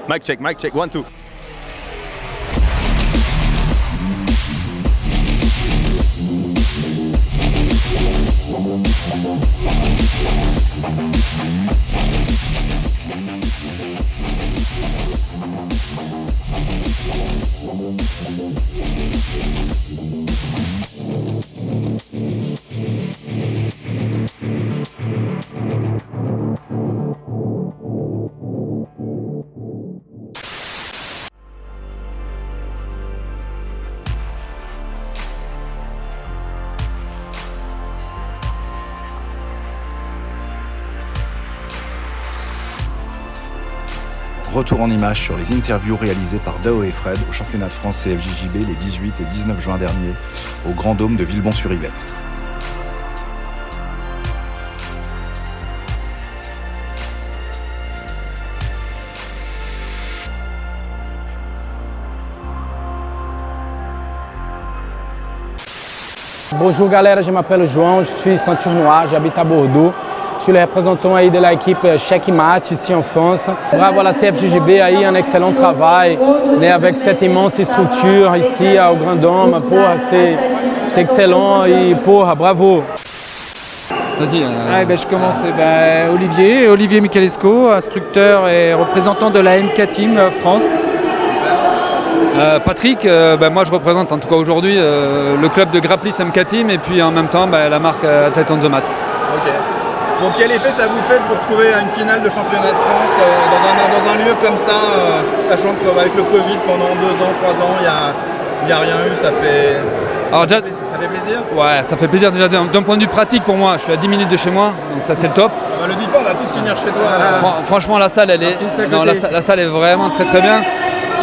Mic check, 1, 2. Retour en images sur les interviews réalisées par Dao et Fred au championnat de France CFJJB les 18 et 19 juin dernier au Grand Dôme de Villebon-sur-Yvette. Bonjour galera, je m'appelle João, je suis ceinture-noire, j'habite à Bordeaux. Je suis le représentant aí de l'équipe Checkmate ici en France. Bravo à la CFJJB, aí un excellent travail avec cette immense structure ici au Grand Dôme. Porra, c'est excellent et porra, bravo. Vas-y. Je commence. Olivier Michalesco, instructeur et représentant de la MK Team France. Patrick, moi je représente en tout cas aujourd'hui le club de Grapplis MK Team et puis en même temps la marque Athlete on the Mat. Ok. Donc quel effet ça vous fait de vous retrouver à une finale de championnat de France dans un lieu comme ça, sachant qu'avec le Covid pendant 2 ans, 3 ans, il n'y a rien eu, ça fait plaisir? Ouais, ça fait plaisir déjà d'un point de vue pratique pour moi. Je suis à 10 minutes de chez moi, donc ça c'est le top. Le dites pas, on va tous finir chez toi. Franchement la salle la salle est vraiment très très bien.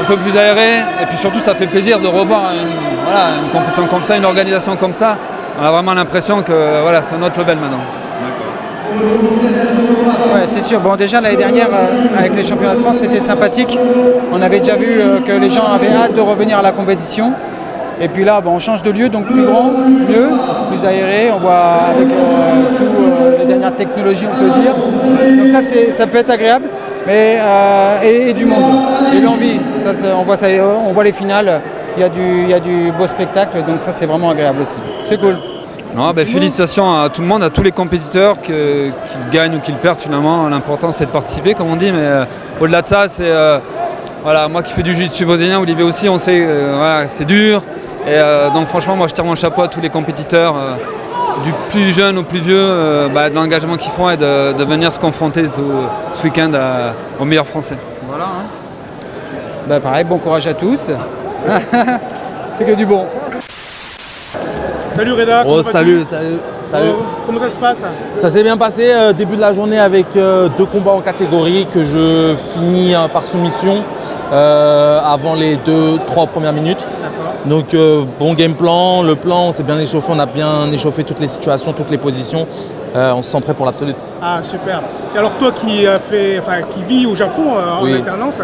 Un peu plus aérée et puis surtout ça fait plaisir de revoir une compétition comme ça, une organisation comme ça. On a vraiment l'impression que c'est un autre level maintenant. Ouais, c'est sûr. Bon, déjà l'année dernière avec les championnats de France, c'était sympathique. On avait déjà vu que les gens avaient hâte de revenir à la compétition. Et puis là, on change de lieu, donc plus grand, mieux, plus aéré. On voit avec toutes les dernières technologies, on peut dire. Donc ça peut être agréable. Mais et du monde et l'envie, on voit les finales, il y a du beau spectacle, donc ça c'est vraiment agréable aussi. C'est cool. Non, félicitations à tout le monde, à tous les compétiteurs qu'ils gagnent ou qu'ils perdent finalement. L'important c'est de participer comme on dit, mais au-delà de ça, c'est moi qui fais du jiu-jitsu brésilien, Olivier aussi, on sait c'est dur. Et donc franchement moi je tire mon chapeau à tous les compétiteurs, du plus jeune au plus vieux, de l'engagement qu'ils font et de venir se confronter ce week-end aux meilleurs Français. Voilà. Pareil, bon courage à tous. C'est que du bon. Salut Reda. Salut. Comment ça se passe? Ça s'est bien passé, début de la journée avec 2 combats en catégorie que je finis par soumission avant les 2-3 premières minutes. Donc bon game plan, le plan, on s'est bien échauffé, on a bien échauffé toutes les situations, toutes les positions. On se sent prêt pour l'absolute. Ah super. Et alors toi qui vis au Japon en alternance,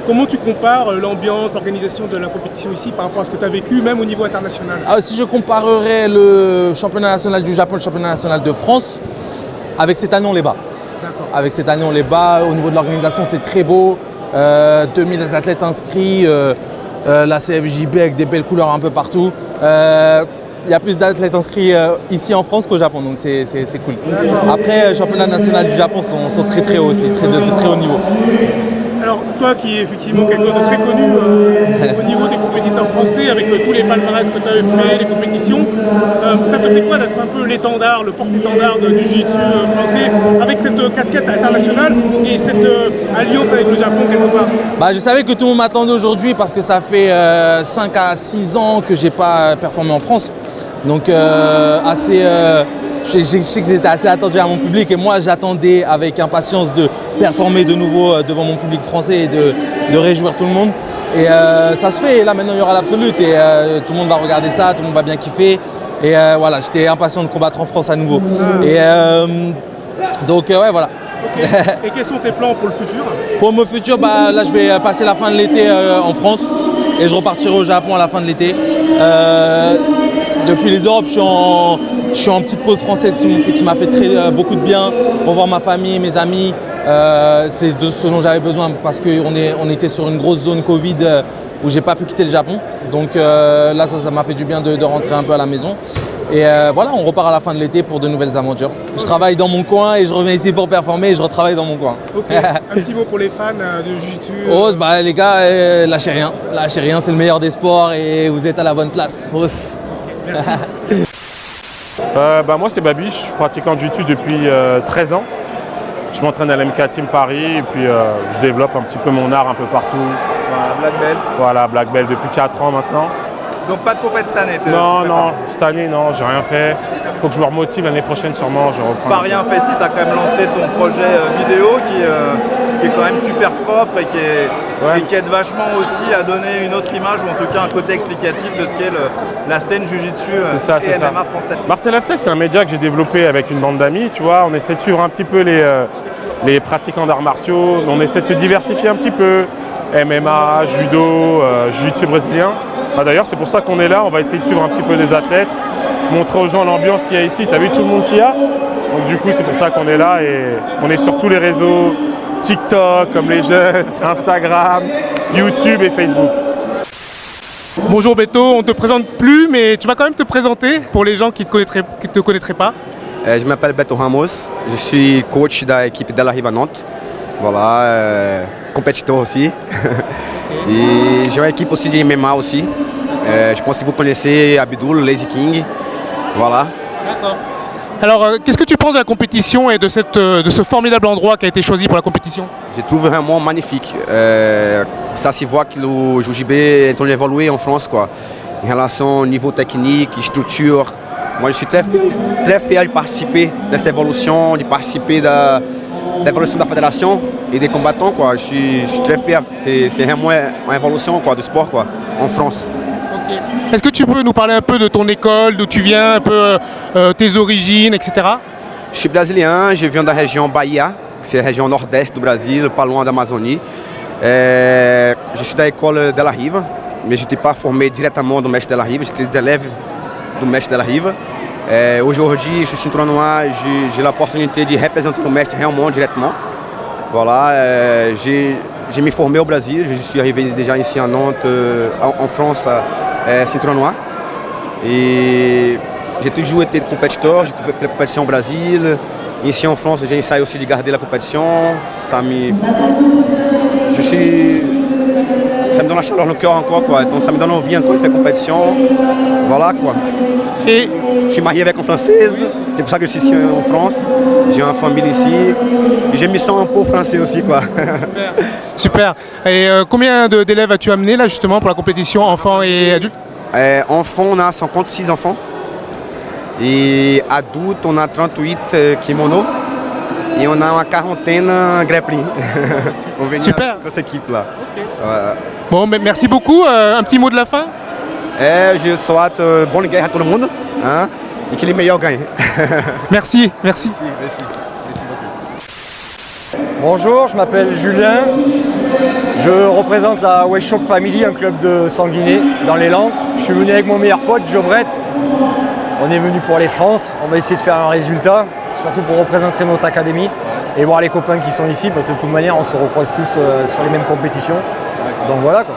comment tu compares l'ambiance, l'organisation de la compétition ici par rapport à ce que tu as vécu, même au niveau international? Si je comparerais le championnat national du Japon et le championnat national de France, avec cette année on les bat. D'accord. Avec cette année on les bat, au niveau de l'organisation c'est très beau, 2000 athlètes inscrits, la CFJB avec des belles couleurs un peu partout. Il y a plus d'athlètes inscrits ici en France qu'au Japon, donc c'est cool. Après, le championnat national du Japon sont très très hauts aussi, de très haut niveau. Alors toi qui es effectivement quelqu'un de très connu au niveau des compétiteurs français, avec tous les palmarès que tu as fait, les compétitions, ça te fait quoi d'être un peu l'étendard, le porte-étendard du jiu-jitsu français, avec cette casquette internationale et cette alliance avec le Japon quelque part? Je savais que tout le monde m'attendait aujourd'hui parce que ça fait 5 à 6 ans que j'ai pas performé en France. Donc je sais que j'étais assez attendu à mon public et moi j'attendais avec impatience de performer de nouveau devant mon public français et de réjouir tout le monde. Et ça se fait, et là maintenant il y aura l'absolute et tout le monde va regarder ça, tout le monde va bien kiffer. Et j'étais impatient de combattre en France à nouveau. Et voilà. Okay. Et quels sont tes plans pour le futur? Pour mon futur, là je vais passer la fin de l'été en France et je repartirai au Japon à la fin de l'été. Depuis les Europes, je suis en petite pause française qui m'a fait beaucoup de bien. Revoir ma famille, mes amis, C'est de ce dont j'avais besoin parce qu'on était sur une grosse zone Covid où j'ai pas pu quitter le Japon. Donc là, ça m'a fait du bien de rentrer un peu à la maison. Et voilà, on repart à la fin de l'été pour de nouvelles aventures. Je travaille dans mon coin et je reviens ici pour performer et je retravaille dans mon coin. Ok, un petit mot pour les fans de Jiu-Jitsu. Bah, les gars, lâchez rien. Lâchez rien, c'est le meilleur des sports et vous êtes à la bonne place. Merci. Moi c'est Babi, je suis pratiquant de Jiu-Jitsu depuis 13 ans. Je m'entraîne à l'MK Team Paris et puis je développe un petit peu mon art un peu partout. Voilà, black belt. Voilà, black belt depuis 4 ans maintenant. Donc pas de compète cette année. Non, cette année non, j'ai rien fait. Faut que je me remotive l'année prochaine sûrement, je reprends. Pas rien fait si tu as quand même lancé ton projet vidéo qui est quand même super propre et qui aide vachement aussi à donner une autre image ou en tout cas un côté explicatif de ce qu'est la scène Jiu-Jitsu et MMA française. Martial Lifestyle, c'est un média que j'ai développé avec une bande d'amis, tu vois, on essaie de suivre un petit peu les pratiquants d'arts martiaux, on essaie de se diversifier un petit peu, MMA, judo, jiu-jitsu brésilien. D'ailleurs, c'est pour ça qu'on est là, on va essayer de suivre un petit peu les athlètes, montrer aux gens l'ambiance qu'il y a ici. Tu as vu tout le monde qu'il y a? Donc du coup, c'est pour ça qu'on est là et on est sur tous les réseaux, TikTok comme les jeunes, Instagram, YouTube et Facebook. Bonjour Beto, on ne te présente plus, mais tu vas quand même te présenter pour les gens qui ne te connaîtraient pas. Je m'appelle Beto Ramos, je suis coach de l'équipe de la Riva Nantes. Voilà, compétiteur aussi. Et j'ai une équipe aussi de MMA aussi. Je pense que vous connaissez Abdul, Lazy King. Voilà. D'accord. Alors, qu'est-ce que tu penses de la compétition et de ce formidable endroit qui a été choisi pour la compétition? Je trouve vraiment magnifique. Ça se voit que le JUJB est en évolué en France, quoi. En relation au niveau technique, structure. Moi, je suis très fier de participer de cette évolution, de participer de l'évolution de la fédération et des combattants, quoi. Je suis très fier. C'est vraiment une évolution, quoi, du sport, quoi, en France. Okay. Est-ce que tu peux nous parler un peu de ton école, d'où tu viens, un peu tes origines, etc. Je suis brésilien, je viens de la région Bahia, c'est la région nord-est du Brésil, pas loin d'Amazonie. Je suis de l'école de la Riva, mais je n'étais pas formé directement do mestre de la Riva, j'étais des élèves do mestre de la Riva. Aujourd'hui, je suis cinturão noir, j'ai l'opportunité de représenter le mestre réellement directement. Voilà, j'ai me formé au Brésil, je suis arrivé déjà ici à Nantes, en France, cinturão noir. Et j'ai toujours été compétiteur, j'ai fait la compétition au Brésil. Ici en France, j'ai essayé aussi de garder la compétition. Ça me donne la chaleur au cœur encore, quoi. Donc ça me donne envie encore de faire compétition. Voilà, quoi. Je suis marié avec une Française, c'est pour ça que je suis ici en France. J'ai une famille ici. Et je me sens un peu français aussi, quoi. Super. Et combien d'élèves as-tu amené là justement pour la compétition, enfants et adultes? Enfants, on a 56 enfants. Et adultes, on a 38 kimonos. Et on a une quarantaine grappling. Super. Dans cette équipe-là. Okay. Bon, mais merci beaucoup. Un petit mot de la fin? Je souhaite bonne guerre à tout le monde, hein, et que les meilleurs gagnent. Merci, merci. Merci beaucoup. Bonjour, je m'appelle Julien. Je représente la West Shock Family, un club de sanguinés dans les Landes. Je suis venu avec mon meilleur pote, Jobret. On est venu pour les France. On va essayer de faire un résultat, surtout pour représenter notre académie et voir les copains qui sont ici, parce que de toute manière, on se recroise tous sur les mêmes compétitions. Donc voilà, quoi.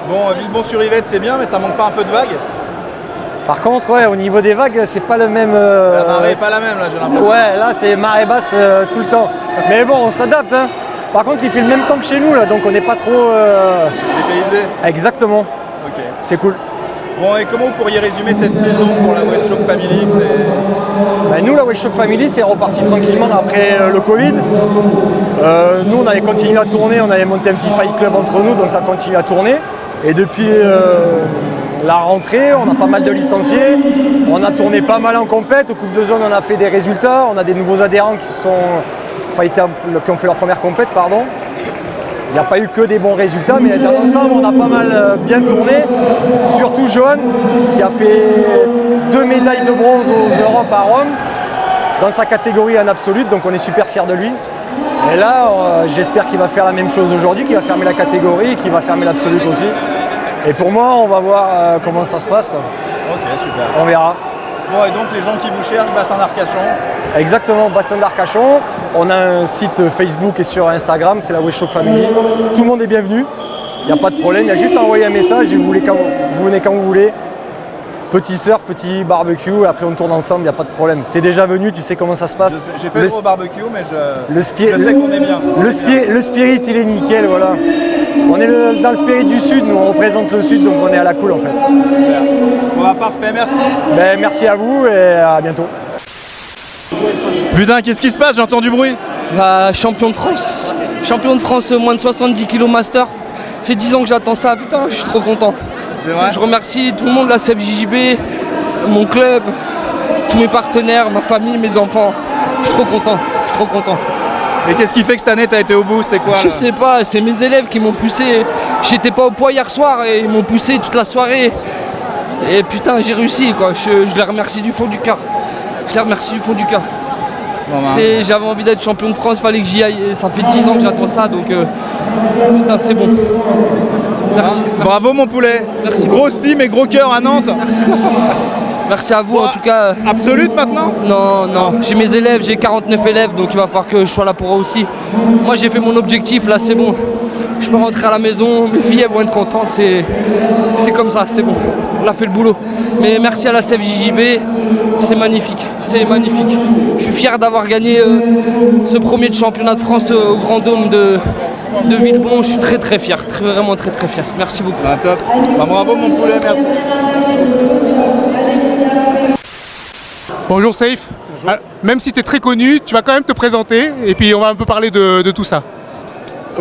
Bon, Villebon-sur-Yvette, c'est bien, mais ça manque pas un peu de vagues? Par contre, ouais, au niveau des vagues, c'est pas le même. La marée n'est pas la même, là, j'ai l'impression. Ouais, là, c'est marée basse tout le temps. Mais bon, on s'adapte, hein. Par contre, il fait le même temps que chez nous, là, donc on n'est pas trop. Dépaysé? Exactement. Ok. C'est cool. Bon, et comment vous pourriez résumer cette saison pour la West Shock Family? Nous, la West Shock Family, c'est reparti tranquillement après le Covid. Nous, on avait continué à tourner, on avait monté un petit fight club entre nous, donc ça continue à tourner. Et depuis la rentrée, on a pas mal de licenciés, on a tourné pas mal en compète. Au Coupe de Zone, on a fait des résultats, on a des nouveaux adhérents qui ont fait leur première compète, pardon. Il n'y a pas eu que des bons résultats, mais dans l'ensemble, on a pas mal bien tourné. Surtout Johan, qui a fait 2 médailles de bronze aux Europes à Rome, dans sa catégorie en absolute, donc on est super fiers de lui. Et là, j'espère qu'il va faire la même chose aujourd'hui, qu'il va fermer la catégorie, qu'il va fermer l'absolute aussi. Et pour moi, on va voir comment ça se passe, quoi. Ok, super. On verra. Bon, et donc les gens qui vous cherchent, bassin d'Arcachon? Exactement, bassin d'Arcachon. On a un site Facebook et sur Instagram, c'est la Weshok Family. Tout le monde est bienvenu, il n'y a pas de problème, il y a juste à envoyer un message et vous venez quand vous voulez. Petit surf, petit barbecue, et après on tourne ensemble, il n'y a pas de problème. Tu es déjà venu, tu sais comment ça se passe. J'ai pas eu au barbecue, mais je sais qu'on est bien. Le spirit, il est nickel, voilà. On est dans le spirit du Sud, nous on représente le Sud, donc on est à la cool en fait. Super. Bon, bah, parfait, merci. Ben, merci à vous et à bientôt. Putain, qu'est-ce qui se passe? J'entends du bruit. Bah, champion de France moins de 70 kg master. Ça fait 10 ans que j'attends ça, putain, je suis trop content. C'est vrai. Je remercie tout le monde, la CFJJB, mon club, tous mes partenaires, ma famille, mes enfants. Je suis trop content. Et qu'est-ce qui fait que cette année t'as été au bout? C'était quoi? Je sais pas, c'est mes élèves qui m'ont poussé. J'étais pas au poids hier soir et ils m'ont poussé toute la soirée. Et putain, j'ai réussi quoi, je les remercie du fond du cœur. Bon, bah. J'avais envie d'être champion de France, fallait que j'y aille. Et ça fait 10 ans que j'attends ça, donc putain, c'est bon. Merci. Bravo mon poulet. Merci. Grosse team et gros cœur à Nantes. Merci à vous en tout cas. Absolute maintenant? Non, j'ai mes élèves, j'ai 49 élèves, donc il va falloir que je sois là pour eux aussi. Moi j'ai fait mon objectif, là c'est bon. Je peux rentrer à la maison, mes filles elles vont être contentes, c'est comme ça, c'est bon. On a fait le boulot. Mais merci à la CFJJB, c'est magnifique. Je suis fier d'avoir gagné ce premier championnat de France au Grand Dôme de Villebon. Je suis très fier, vraiment très fier. Merci beaucoup. Bah, top. Bah, bravo mon poulet, merci. Bonjour Safe. Bonjour. Même si tu es très connu, tu vas quand même te présenter et puis on va un peu parler de tout ça.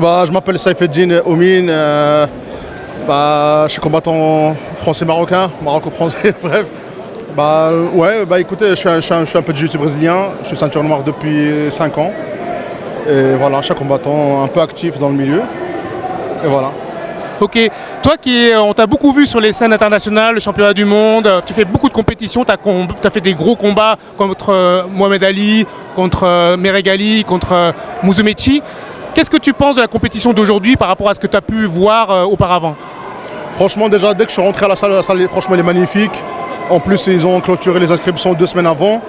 Bah, je m'appelle Saifeddine Oumine. Je suis combattant français-marocain, maroco-français, bref. Écoutez, je suis un peu de jiu-jitsu brésilien. Je suis ceinture noire depuis 5 ans. Et voilà, je suis un combattant un peu actif dans le milieu. Et voilà. Ok, toi on t'a beaucoup vu sur les scènes internationales, le championnat du monde, tu fais beaucoup de compétitions, tu as fait des gros combats contre Mohamed Ali, contre Meregali, contre Musumeci. Qu'est-ce que tu penses de la compétition d'aujourd'hui par rapport à ce que tu as pu voir auparavant? Franchement, déjà, dès que je suis rentré à la salle, franchement, elle est magnifique. En plus, ils ont clôturé les inscriptions 2 semaines avant,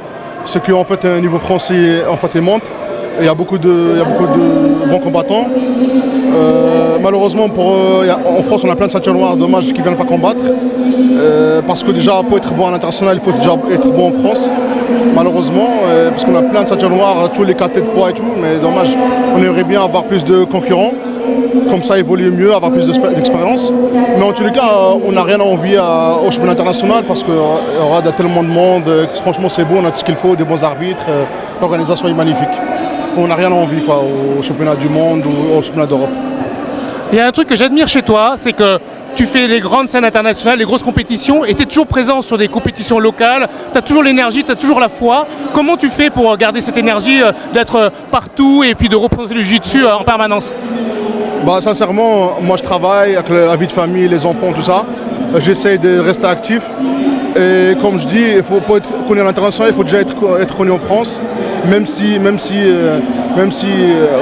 ce qui en fait un niveau français en fait, monte. Il y a beaucoup de bons combattants. Malheureusement, en France, on a plein de ceintures noires, dommage qu'ils ne viennent pas combattre. Parce que déjà, pour être bon à l'international, il faut déjà être bon en France. Malheureusement, parce qu'on a plein de ceintures noires, tous les catégories de poids et tout. Mais dommage, on aimerait bien avoir plus de concurrents. Comme ça, évoluer mieux, avoir plus d'expérience. Mais en tous les cas, on n'a rien à envier au championnat international parce qu'il y aura tellement de monde. Franchement, c'est beau, on a tout ce qu'il faut, des bons arbitres. L'organisation est magnifique. On n'a rien à envier au championnat du monde ou au championnat d'Europe. Il y a un truc que j'admire chez toi, c'est que tu fais les grandes scènes internationales, les grosses compétitions, et tu es toujours présent sur des compétitions locales, tu as toujours l'énergie, tu as toujours la foi. Comment tu fais pour garder cette énergie, d'être partout et puis de représenter le jiu-jitsu en permanence? Sincèrement, moi je travaille avec la vie de famille, les enfants, tout ça. J'essaie de rester actif. Et comme je dis, pour être connu à l'international, il faut déjà être connu en France. Même si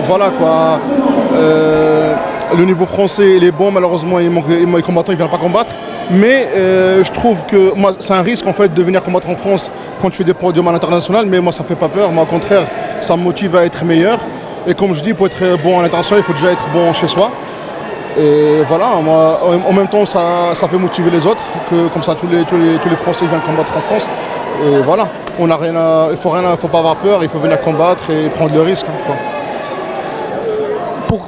voilà quoi. Le niveau français il est bon, malheureusement les combattants ne viennent pas combattre. Mais je trouve que moi c'est un risque en fait de venir combattre en France quand tu fais des podiums à l'international, mais moi ça ne fait pas peur, moi au contraire ça me motive à être meilleur. Et comme je dis, pour être bon à l'international, il faut déjà être bon chez soi. Et voilà, moi, en même temps ça fait motiver les autres, que comme ça tous les Français viennent combattre en France. Et voilà, il ne faut pas avoir peur, il faut venir combattre et prendre le risque. Quoi.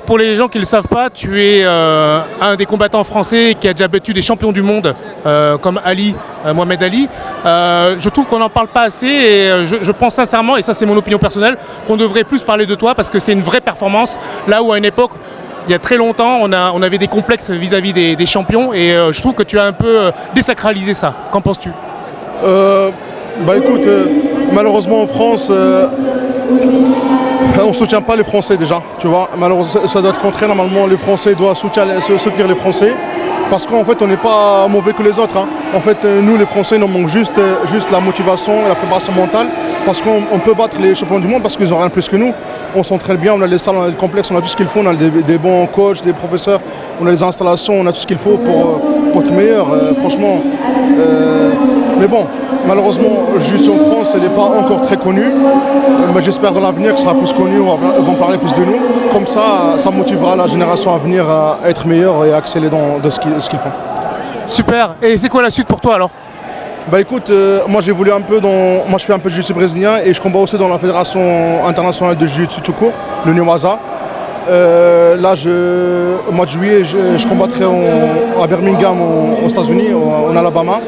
Pour les gens qui ne le savent pas, tu es un des combattants français qui a déjà battu des champions du monde comme Mohamed Ali. Je trouve qu'on n'en parle pas assez et je pense sincèrement, et ça c'est mon opinion personnelle, qu'on devrait plus parler de toi parce que c'est une vraie performance. Là où à une époque, il y a très longtemps, on avait des complexes vis-à-vis des champions et je trouve que tu as un peu désacralisé ça. Qu'en penses-tu? Écoute, malheureusement en France, on ne soutient pas les Français déjà, tu vois. Malheureusement, ça doit être contraire, normalement les Français doivent soutenir les Français. Parce qu'en fait on n'est pas mauvais que les autres. Hein. En fait nous les Français nous manque juste la motivation et la préparation mentale. Parce qu'on peut battre les champions du monde parce qu'ils n'ont rien de plus que nous. On s'entraîne bien, on a les salles, on a les complexes, on a tout ce qu'il faut, on a des bons coachs, des professeurs, on a les installations, on a tout ce qu'il faut pour être meilleur. Franchement, Mais bon, malheureusement, le jiu-jitsu en France, elle n'est pas encore très connue. Mais j'espère dans l'avenir que ce sera plus connu, on va en parler plus de nous. Comme ça motivera la génération à venir à être meilleure et à exceller dans ce qu'ils font. Super. Et c'est quoi la suite pour toi alors? Bah écoute, moi j'ai voulu un peu moi je fais un peu de jiu-jitsu brésilien et je combats aussi dans la fédération internationale de jiu-jitsu tout court, le Newaza. Là, au mois de juillet, je combattrai à Birmingham aux États-Unis, en Alabama.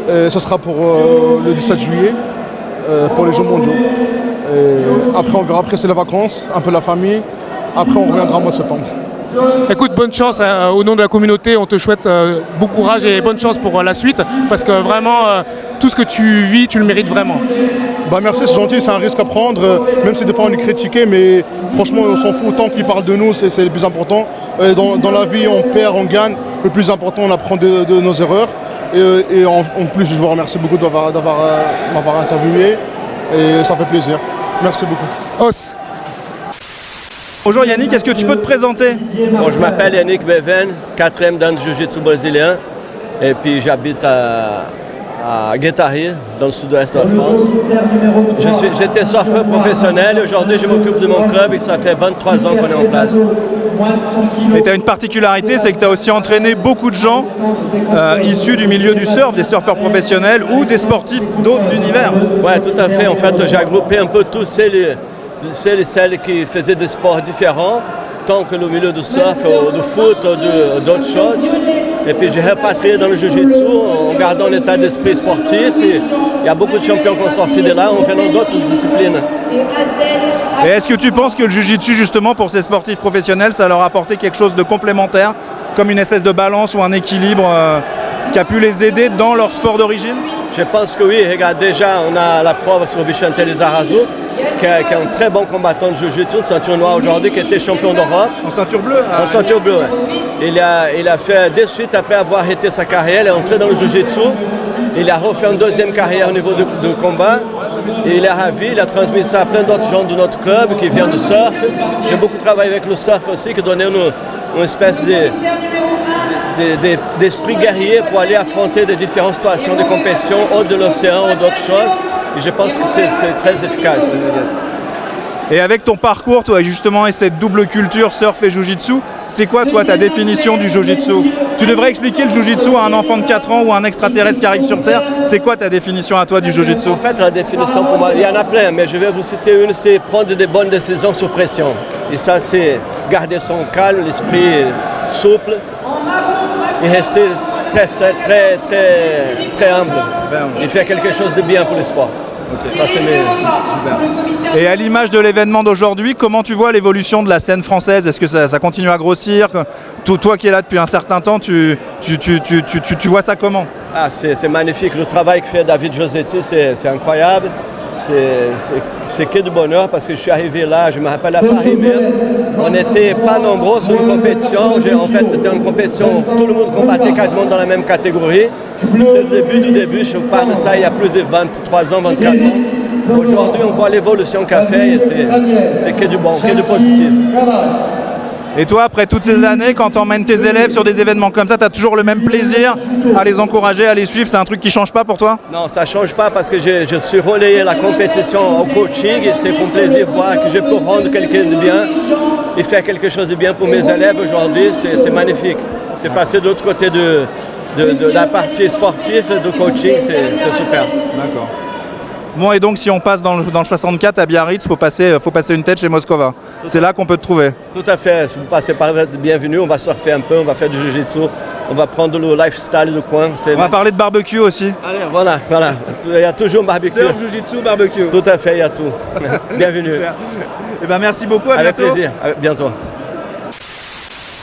Ce sera pour le 17 juillet, pour les Jeux mondiaux. Après on verra, après c'est les vacances, un peu la famille. Après on reviendra au mois de septembre. Écoute, bonne chance au nom de la communauté, on te souhaite bon courage et bonne chance pour la suite parce que vraiment tout ce que tu vis, tu le mérites vraiment. Bah merci, c'est gentil, c'est un risque à prendre, même si des fois on est critiqué, mais franchement on s'en fout, tant qu'ils parlent de nous, c'est le plus important. Dans la vie on perd, on gagne, le plus important on apprend de nos erreurs. Et en plus je vous remercie beaucoup m'avoir interviewé et ça fait plaisir. Merci beaucoup. Os. Bonjour Yannick, est-ce que tu peux te présenter? Bon, je m'appelle Yannick Beven, 4e dan de Jiu-Jitsu brésilien. Et puis j'habite à Guétari, dans le sud-ouest de la France. J'étais surfeur professionnel et aujourd'hui je m'occupe de mon club et ça fait 23 ans qu'on est en place. Et tu as une particularité, c'est que tu as aussi entraîné beaucoup de gens issus du milieu du surf, des surfeurs professionnels ou des sportifs d'autres univers. Oui, tout à fait. En fait, j'ai regroupé un peu tous celles qui faisaient des sports différents, tant que le milieu du surf, du foot, ou d'autres choses. Et puis j'ai repatrié dans le jiu-jitsu en gardant l'état d'esprit sportif. Et il y a beaucoup de champions qui ont sorti de là en faisant d'autres disciplines. Et est-ce que tu penses que le jiu-jitsu, justement, pour ces sportifs professionnels, ça leur a apporté quelque chose de complémentaire, comme une espèce de balance ou un équilibre qui a pu les aider dans leur sport d'origine? Je pense que oui. Regarde, déjà, on a la preuve sur Vicente Lizarazu, qui est un très bon combattant de jiu-jitsu, ceinture noire aujourd'hui, qui était champion d'Europe. En ceinture bleue? En ceinture bleue, oui. Il a fait de suite, après avoir arrêté sa carrière, il est entré dans le jiu-jitsu. Il a refait une deuxième carrière au niveau du combat. Et il est ravi, il a transmis ça à plein d'autres gens de notre club qui viennent du surf. J'ai beaucoup travaillé avec le surf aussi, qui donnait une espèce d'esprit guerrier pour aller affronter des différentes situations de compétition, hors de l'océan ou d'autres choses. Et je pense que c'est très efficace. Et avec ton parcours, toi, justement, et cette double culture surf et jiu-jitsu, c'est quoi, toi, ta définition du jiu-jitsu? Tu devrais expliquer le jiu-jitsu à un enfant de 4 ans ou à un extraterrestre qui arrive sur Terre. C'est quoi ta définition à toi du jiu-jitsu? En fait, la définition pour moi, il y en a plein, mais je vais vous citer une, c'est prendre des bonnes décisions sous pression. Et ça, c'est garder son calme, l'esprit souple et rester très humble. Et faire quelque chose de bien pour le sport. Okay. Ça, c'est super. Et à l'image de l'événement d'aujourd'hui, comment tu vois l'évolution de la scène française? Est-ce que ça continue à grossir? Toi qui es là depuis un certain temps, tu vois ça comment? C'est magnifique. Le travail que fait David Josetti, c'est incroyable. C'est que du bonheur parce que je suis arrivé là, je me rappelle à Paris même, on n'était pas nombreux sur une compétition. En fait, c'était une compétition où tout le monde combattait quasiment dans la même catégorie. C'était le début du début, je parle de ça il y a plus de 23 ans, 24 ans. Aujourd'hui, on voit l'évolution qu'a fait et c'est que du bon, que du positif. Et toi, après toutes ces années, quand tu emmènes tes élèves sur des événements comme ça, tu as toujours le même plaisir à les encourager, à les suivre? C'est un truc qui ne change pas pour toi? Non, ça ne change pas parce que je suis relayé la compétition au coaching et c'est mon plaisir de voir que je peux rendre quelqu'un de bien et faire quelque chose de bien pour mes élèves aujourd'hui. C'est magnifique. C'est passer de l'autre côté de la partie sportive, de coaching, c'est super. D'accord. Bon, et donc si on passe dans le 64 à Biarritz, faut passer une tête chez Moscova. C'est là qu'on peut te trouver. Tout à fait. Si vous passez par là, bienvenue. On va surfer un peu, on va faire du jiu-jitsu, on va prendre le lifestyle du coin. On va parler de barbecue aussi. Allez, voilà. Il y a toujours un barbecue. Surf, jiu-jitsu, barbecue. Tout à fait, il y a tout. Bienvenue. Et ben merci beaucoup, à Avec bientôt. plaisir, à bientôt.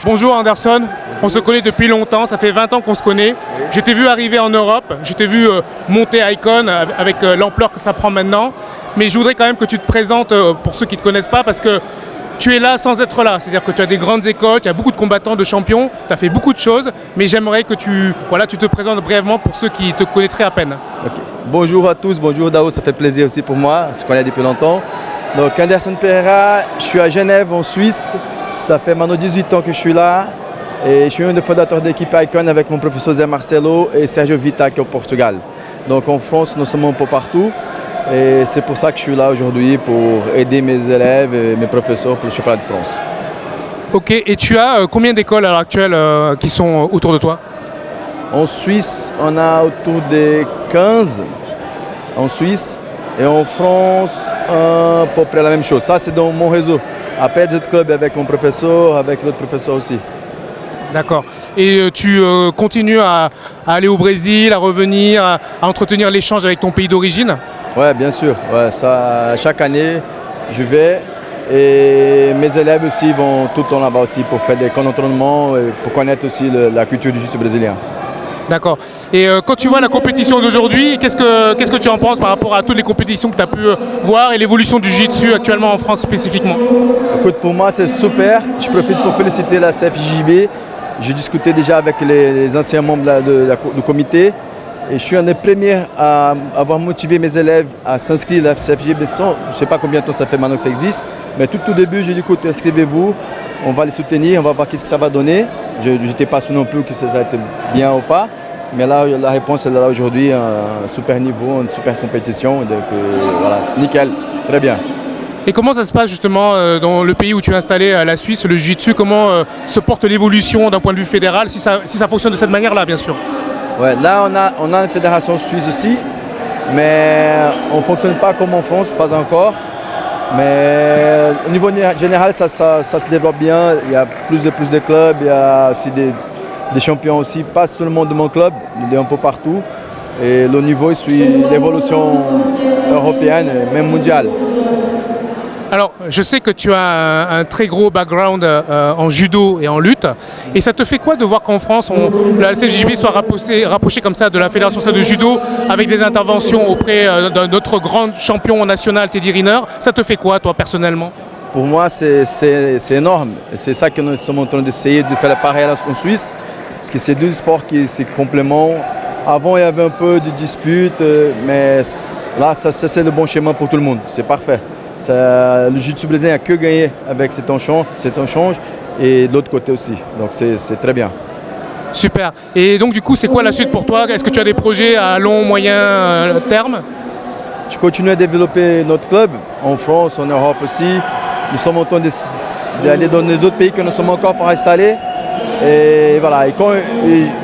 Bonjour Anderson, on se connaît depuis longtemps, ça fait 20 ans qu'on se connaît. Je t'ai vu arriver en Europe, je t'ai vu monter Icon avec l'ampleur que ça prend maintenant. Mais je voudrais quand même que tu te présentes pour ceux qui ne te connaissent pas parce que tu es là sans être là. C'est-à-dire que tu as des grandes écoles, il y a beaucoup de combattants, de champions, tu as fait beaucoup de choses. Mais j'aimerais que tu te présentes brièvement pour ceux qui te connaîtraient à peine. Okay. Bonjour à tous, bonjour Dao, ça fait plaisir aussi pour moi, on se connaît depuis longtemps. Donc Anderson Pereira, je suis à Genève en Suisse. Ça fait maintenant 18 ans que je suis là et je suis un des fondateurs de l'équipe Icon avec mon professeur Zé Marcelo et Sergio Vita qui est au Portugal. Donc en France, nous sommes un peu partout. Et c'est pour ça que je suis là aujourd'hui, pour aider mes élèves et mes professeurs pour le championnat de France. Ok, et tu as combien d'écoles à l'heure actuelle qui sont autour de toi? En Suisse, on a autour de 15 en Suisse. Et en France, à peu près la même chose. Ça, c'est dans mon réseau. Après, d'autres clubs avec mon professeur, avec l'autre professeur aussi. D'accord. Et tu continues à aller au Brésil, à revenir, à entretenir l'échange avec ton pays d'origine? Oui, bien sûr. Ouais, ça, chaque année, je vais. Et mes élèves aussi vont tout le temps là-bas aussi pour faire des camps d'entraînement et pour connaître aussi la culture du jiu-jitsu brésilien. D'accord. Et quand tu vois la compétition d'aujourd'hui, qu'est-ce que tu en penses par rapport à toutes les compétitions que tu as pu voir et l'évolution du jiu-jitsu actuellement en France spécifiquement? Écoute, pour moi, c'est super. Je profite pour féliciter la CFJB. J'ai discuté déjà avec les anciens membres du comité. Et je suis un des premiers à avoir motivé mes élèves à s'inscrire à la CFJB. Je ne sais pas combien de temps ça fait maintenant que ça existe. Mais tout au début, j'ai dit, écoute, inscrivez-vous. On va les soutenir, on va voir ce que ça va donner. Je n'étais pas sûr non plus que ça a été bien ou pas. Mais là, la réponse est là aujourd'hui, un super niveau, une super compétition. Donc voilà, c'est nickel, très bien. Et comment ça se passe justement dans le pays où tu es installé, la Suisse, le jiu-jitsu? Comment se porte l'évolution d'un point de vue fédéral, si ça fonctionne de cette manière-là, bien sûr? Ouais, là, on a une fédération suisse aussi, mais on ne fonctionne pas comme en France, pas encore. Mais au niveau général, ça se développe bien. Il y a plus de clubs, il y a aussi des champions aussi, pas seulement de mon club, il est un peu partout. Et le niveau suit l'évolution européenne et même mondiale. Alors, je sais que tu as un très gros background en judo et en lutte. Et ça te fait quoi de voir qu'en France, la CFJB soit rapprochée comme ça de la Fédération de judo avec des interventions auprès de notre grand champion national, Teddy Riner? Ça te fait quoi, toi, personnellement? Pour moi, c'est énorme. C'est ça que nous sommes en train d'essayer de faire pareil en Suisse. Parce que c'est deux sports qui se complémentent. Avant, il y avait un peu de disputes, mais là, c'est le bon schéma pour tout le monde. C'est parfait. Le jiu-jitsu brésilien n'a que gagné avec cet échange et de l'autre côté aussi. Donc c'est très bien. Super. Et donc du coup, c'est quoi la suite pour toi? Est-ce que tu as des projets à long, moyen terme? Je continue à développer notre club en France, en Europe aussi. Nous sommes en train d'aller dans les autres pays que nous sommes encore pas installés. Et voilà. Et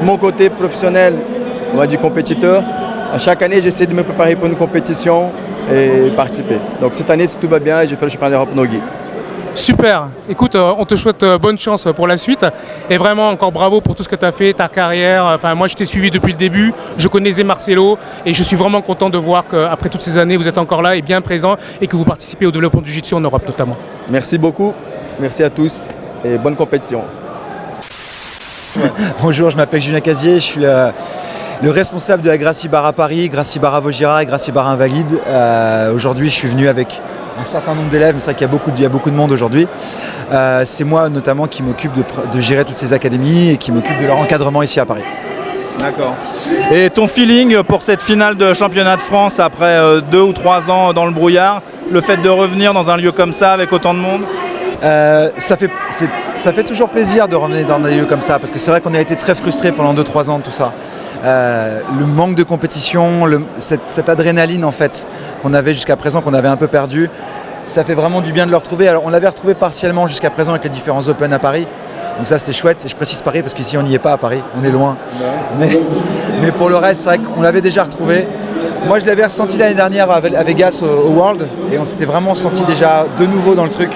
mon côté professionnel, on va dire compétiteur, à chaque année, j'essaie de me préparer pour une compétition et participer. Donc cette année, si tout va bien, j'ai fait le championnat d'Europe Nogi. Super. Écoute, on te souhaite bonne chance pour la suite. Et vraiment, encore bravo pour tout ce que tu as fait, ta carrière. Enfin, moi, je t'ai suivi depuis le début. Je connaissais Marcelo. Et je suis vraiment content de voir qu'après toutes ces années, vous êtes encore là et bien présent et que vous participez au développement du jiu-jitsu en Europe notamment. Merci beaucoup. Merci à tous et bonne compétition. Bonjour, je m'appelle Julien Casier. Je suis le responsable de la Gracie Bar à Paris, Gracie Bar à Vaugirard et Gracie Bar Invalide. Aujourd'hui, je suis venu avec un certain nombre d'élèves, mais c'est vrai qu'il y a beaucoup de monde aujourd'hui. C'est moi notamment qui m'occupe de gérer toutes ces académies et qui m'occupe de leur encadrement ici à Paris. D'accord. Et ton feeling pour cette finale de championnat de France après 2 ou 3 ans dans le brouillard, le fait de revenir dans un lieu comme ça avec autant de monde? Ça fait toujours plaisir de revenir dans des lieux comme ça, parce que c'est vrai qu'on a été très frustrés pendant 2-3 ans de tout ça. Le manque de compétition, cette adrénaline en fait qu'on avait jusqu'à présent, qu'on avait un peu perdu, ça fait vraiment du bien de le retrouver. Alors on l'avait retrouvé partiellement jusqu'à présent avec les différents Open à Paris, donc ça c'était chouette. Et je précise Paris parce qu'ici on n'y est pas à Paris, on est loin. Mais pour le reste, c'est vrai qu'on l'avait déjà retrouvé. Moi je l'avais ressenti l'année dernière à Vegas au World, et on s'était vraiment senti déjà de nouveau dans le truc.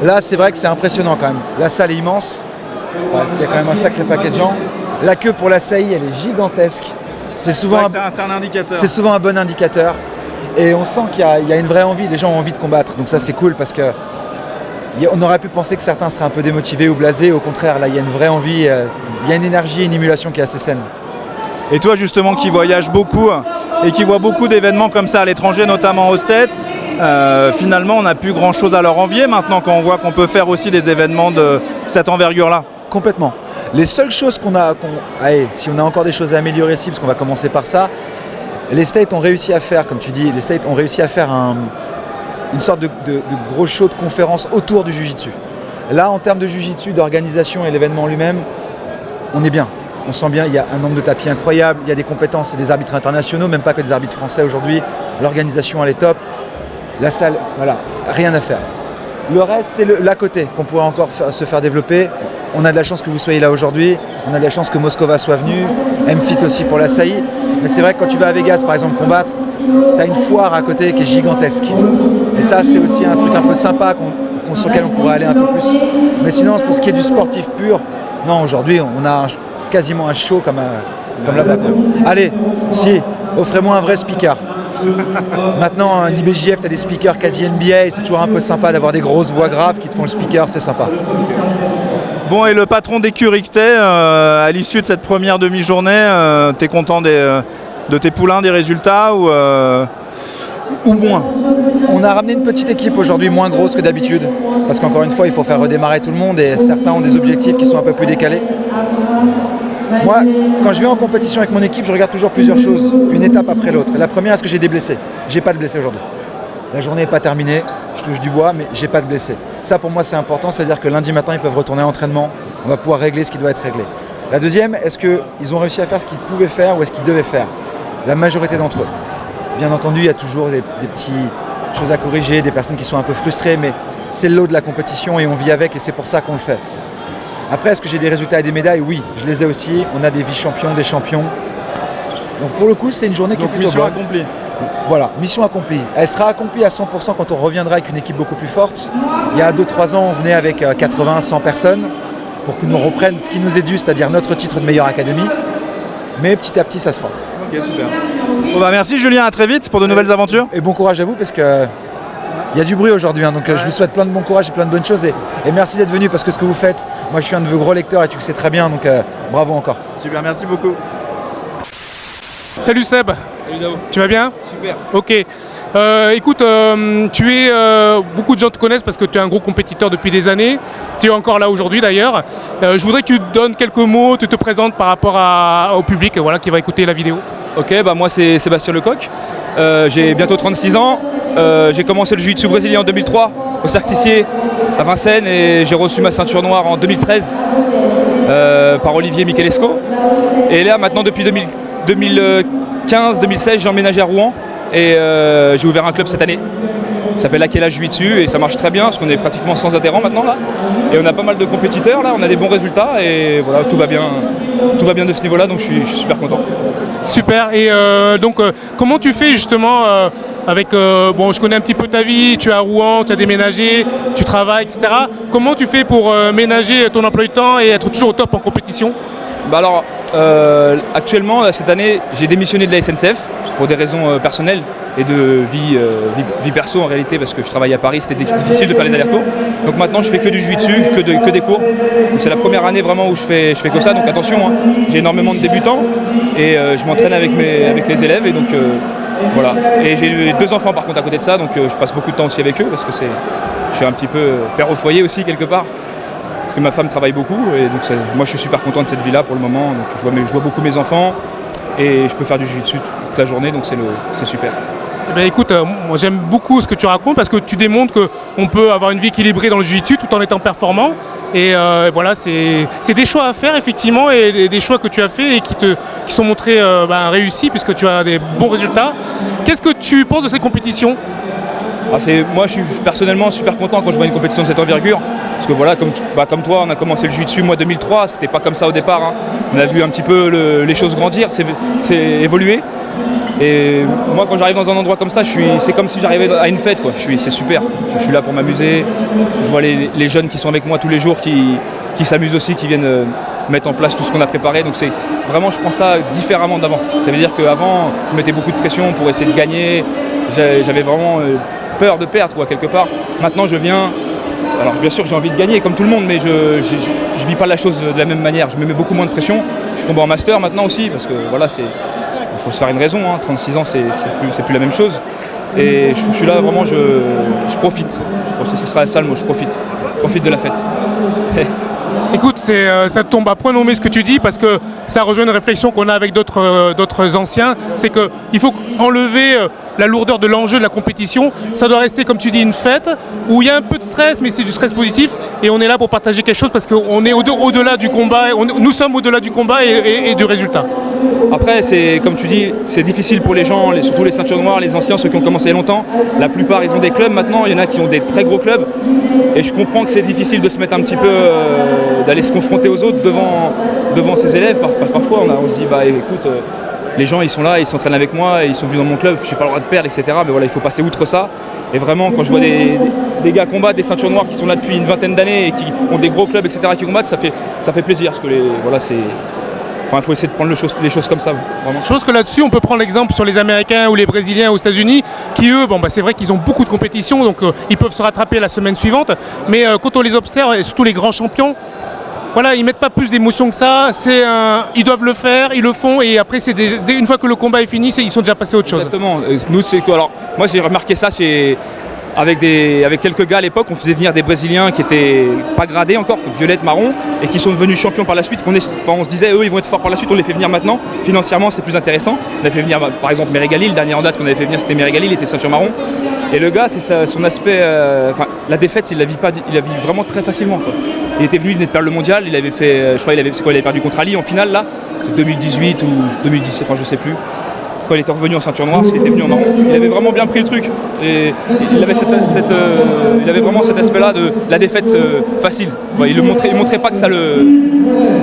Là c'est vrai que c'est impressionnant quand même. La salle est immense, il y a quand même un sacré paquet de gens. La queue pour la CAI, elle est gigantesque. C'est souvent un indicateur. C'est souvent un bon indicateur. Et on sent qu'il y a une vraie envie, les gens ont envie de combattre. Donc ça c'est cool parce que on aurait pu penser que certains seraient un peu démotivés ou blasés. Au contraire, là il y a une vraie envie, il y a une énergie, une émulation qui est assez saine. Et toi justement qui voyages beaucoup et qui vois beaucoup d'événements comme ça à l'étranger, notamment aux States, finalement on n'a plus grand chose à leur envier maintenant quand on voit qu'on peut faire aussi des événements de cette envergure-là. Complètement. Les seules choses allez, si on a encore des choses à améliorer ici, parce qu'on va commencer par ça, les States ont réussi à faire, comme tu dis, les States ont réussi à faire une sorte de gros show de conférence autour du Jiu-Jitsu. Là, en termes de Jiu-Jitsu, d'organisation et l'événement lui-même, on est bien. On sent bien, il y a un nombre de tapis incroyable, il y a des compétences et des arbitres internationaux, même pas que des arbitres français aujourd'hui. L'organisation, elle est top. La salle, voilà, rien à faire. Le reste, c'est l'à côté qu'on pourrait encore se faire développer. On a de la chance que vous soyez là aujourd'hui. On a de la chance que Moscova soit venu. MFIT aussi pour la SAI. Mais c'est vrai que quand tu vas à Vegas, par exemple, combattre, tu as une foire à côté qui est gigantesque. Et ça, c'est aussi un truc un peu sympa sur lequel on pourrait aller un peu plus. Mais sinon, pour ce qui est du sportif pur, non, aujourd'hui, on a quasiment un show comme là-bas. Allez, si, offrez-moi un vrai speaker. Maintenant, un IBJF, tu as des speakers quasi NBA, c'est toujours un peu sympa d'avoir des grosses voix graves qui te font le speaker, c'est sympa. Bon, et le patron d'écurie que t'es, à l'issue de cette première demi-journée, t'es content de tes poulains, des résultats ou moins? On a ramené une petite équipe aujourd'hui moins grosse que d'habitude, parce qu'encore une fois, il faut faire redémarrer tout le monde et certains ont des objectifs qui sont un peu plus décalés. Moi, quand je vais en compétition avec mon équipe, je regarde toujours plusieurs choses, une étape après l'autre. La première, est-ce que j'ai des blessés? J'ai pas de blessés aujourd'hui. La journée n'est pas terminée, je touche du bois, mais j'ai pas de blessés. Ça, pour moi, c'est important, c'est-à-dire que lundi matin, ils peuvent retourner à l'entraînement, on va pouvoir régler ce qui doit être réglé. La deuxième, est-ce qu'ils ont réussi à faire ce qu'ils pouvaient faire ou est-ce qu'ils devaient faire? La majorité d'entre eux. Bien entendu, il y a toujours des petites choses à corriger, des personnes qui sont un peu frustrées, mais c'est le lot de la compétition et on vit avec et c'est pour ça qu'on le fait. Après, est-ce que j'ai des résultats et des médailles? Oui, je les ai aussi. On a des vice-champions, des champions. Donc pour le coup, c'est une journée qui est plutôt bonne. Mission accomplie. Voilà, mission accomplie. Elle sera accomplie à 100% quand on reviendra avec une équipe beaucoup plus forte. Il y a 2-3 ans, on venait avec 80, 100 personnes pour que nous reprennent ce qui nous est dû, c'est-à-dire notre titre de meilleure académie. Mais petit à petit, ça se fera. Ok, super. Bon bah merci Julien, à très vite pour de nouvelles aventures. Et bon courage à vous parce que il y a du bruit aujourd'hui, donc je vous souhaite plein de bon courage et plein de bonnes choses et merci d'être venu parce que ce que vous faites, moi je suis un de vos gros lecteurs et tu le sais très bien, donc bravo encore. Super, merci beaucoup. Salut Seb. Salut Dao. Tu vas bien? Super. Ok. Écoute, beaucoup de gens te connaissent parce que tu es un gros compétiteur depuis des années. Tu es encore là aujourd'hui d'ailleurs. Je voudrais que tu donnes quelques mots, tu te présentes par rapport au public qui va écouter la vidéo. Ok, moi c'est Sébastien Lecoq. J'ai bientôt 36 ans. J'ai commencé le jiu-jitsu brésilien en 2003 au Cercle Tissier à Vincennes et j'ai reçu ma ceinture noire en 2013 par Olivier Michelesco. Et là maintenant depuis 2015-2016 j'ai emménagé à Rouen et j'ai ouvert un club cette année. Ça s'appelle Akela Jiu-Jitsu et ça marche très bien parce qu'on est pratiquement 100 adhérents maintenant là. Et on a pas mal de compétiteurs là, on a des bons résultats et voilà, tout va bien de ce niveau-là, donc je suis super content. Super, et comment tu fais justement je connais un petit peu ta vie, tu es à Rouen, tu as déménagé, tu travailles, etc. Comment tu fais pour ménager ton emploi du temps et être toujours au top en compétition? Actuellement, cette année, j'ai démissionné de la SNCF pour des raisons personnelles et de vie perso en réalité, parce que je travaille à Paris, c'était difficile de faire les allers-retours. Donc maintenant, je fais que du jiu-jitsu, que des cours. C'est la première année vraiment où je fais que ça, donc attention, hein, j'ai énormément de débutants et je m'entraîne avec les élèves et donc voilà. Et j'ai 2 enfants par contre à côté de ça, donc je passe beaucoup de temps aussi avec eux parce que je suis un petit peu père au foyer aussi quelque part. Parce que ma femme travaille beaucoup et donc moi je suis super content de cette vie là pour le moment. Donc je vois beaucoup mes enfants et je peux faire du jiu-jitsu toute la journée, donc c'est super. Eh bien, écoute, moi j'aime beaucoup ce que tu racontes parce que tu démontres qu'on peut avoir une vie équilibrée dans le jiu-jitsu tout en étant performant. Et voilà, c'est des choix à faire effectivement et des choix que tu as fait et qui sont montrés réussis puisque tu as des bons résultats. Qu'est-ce que tu penses de cette compétition? Moi je suis personnellement super content quand je vois une compétition de cette envergure. Parce que voilà, comme toi, on a commencé le jiu-jitsu moi 2003, c'était pas comme ça au départ. Hein. On a vu un petit peu les choses grandir, c'est évolué. Et moi quand j'arrive dans un endroit comme ça, c'est comme si j'arrivais à une fête, quoi. C'est super. Je suis là pour m'amuser. Je vois les jeunes qui sont avec moi tous les jours, qui s'amusent aussi, qui viennent mettre en place tout ce qu'on a préparé. Donc c'est vraiment, je prends ça différemment d'avant. Ça veut dire qu'avant, je mettais beaucoup de pression pour essayer de gagner. J'avais vraiment peur de perdre, quoi, quelque part. Maintenant, je viens. Alors bien sûr j'ai envie de gagner comme tout le monde, mais je vis pas la chose de la même manière, je me mets beaucoup moins de pression. Je combat en master maintenant aussi parce que voilà, il faut se faire une raison, hein. 36 ans c'est plus la même chose. Et je suis là vraiment, je profite. Ce sera ça le mot, je profite de la fête. Écoute, ça tombe à point nommé ce que tu dis parce que ça rejoint une réflexion qu'on a avec d'autres anciens. C'est qu'il faut enlever la lourdeur de l'enjeu de la compétition. Ça doit rester, comme tu dis, une fête où il y a un peu de stress, mais c'est du stress positif. Et on est là pour partager quelque chose parce qu'on est au-delà du combat. Nous sommes au-delà du combat et du résultat. Après, c'est comme tu dis, c'est difficile pour les gens, surtout les ceintures noires, les anciens, ceux qui ont commencé il y a longtemps. La plupart, ils ont des clubs maintenant. Il y en a qui ont des très gros clubs. Et je comprends que c'est difficile de se mettre un petit peu, d'aller se confronter aux autres devant ses élèves. Parfois, on se dit, bah écoute, les gens, ils sont là, ils s'entraînent avec moi, ils sont venus dans mon club, je n'ai pas le droit de perdre, etc. Mais voilà, il faut passer outre ça. Et vraiment, quand je vois des gars combattre, des ceintures noires qui sont là depuis une vingtaine d'années et qui ont des gros clubs, etc., qui combattent, ça fait plaisir. Parce que il faut essayer de prendre les choses comme ça. Vraiment. Je pense que là-dessus, on peut prendre l'exemple sur les Américains ou les Brésiliens aux États-Unis, qui eux, c'est vrai qu'ils ont beaucoup de compétitions, donc ils peuvent se rattraper la semaine suivante. Mais quand on les observe, et surtout les grands champions, voilà, ils mettent pas plus d'émotion que ça. Ils doivent le faire, ils le font, et après, une fois que le combat est fini, ils sont déjà passés à autre chose. Exactement. Nous, c'est quoi? Alors, moi, j'ai remarqué ça avec quelques gars à l'époque. On faisait venir des Brésiliens qui étaient pas gradés encore, violette, marron, et qui sont devenus champions par la suite. On se disait, eux, ils vont être forts par la suite. On les fait venir maintenant. Financièrement, c'est plus intéressant. On a fait venir, par exemple, Meregali. Le dernier en date qu'on avait fait venir, c'était Meregali. Il était ceinture marron. Et le gars, c'est son aspect. La défaite, il la vit vraiment très facilement, quoi. Il était venu, il venait de perdre le mondial. Il avait fait, je crois, il avait perdu contre Ali en finale là, 2018 ou 2017, enfin je sais plus. Quand il était revenu en ceinture noire, il était venu en marron. Il avait vraiment bien pris le truc. Et il avait vraiment cet aspect-là de la défaite facile. Enfin, il montrait pas que ça le.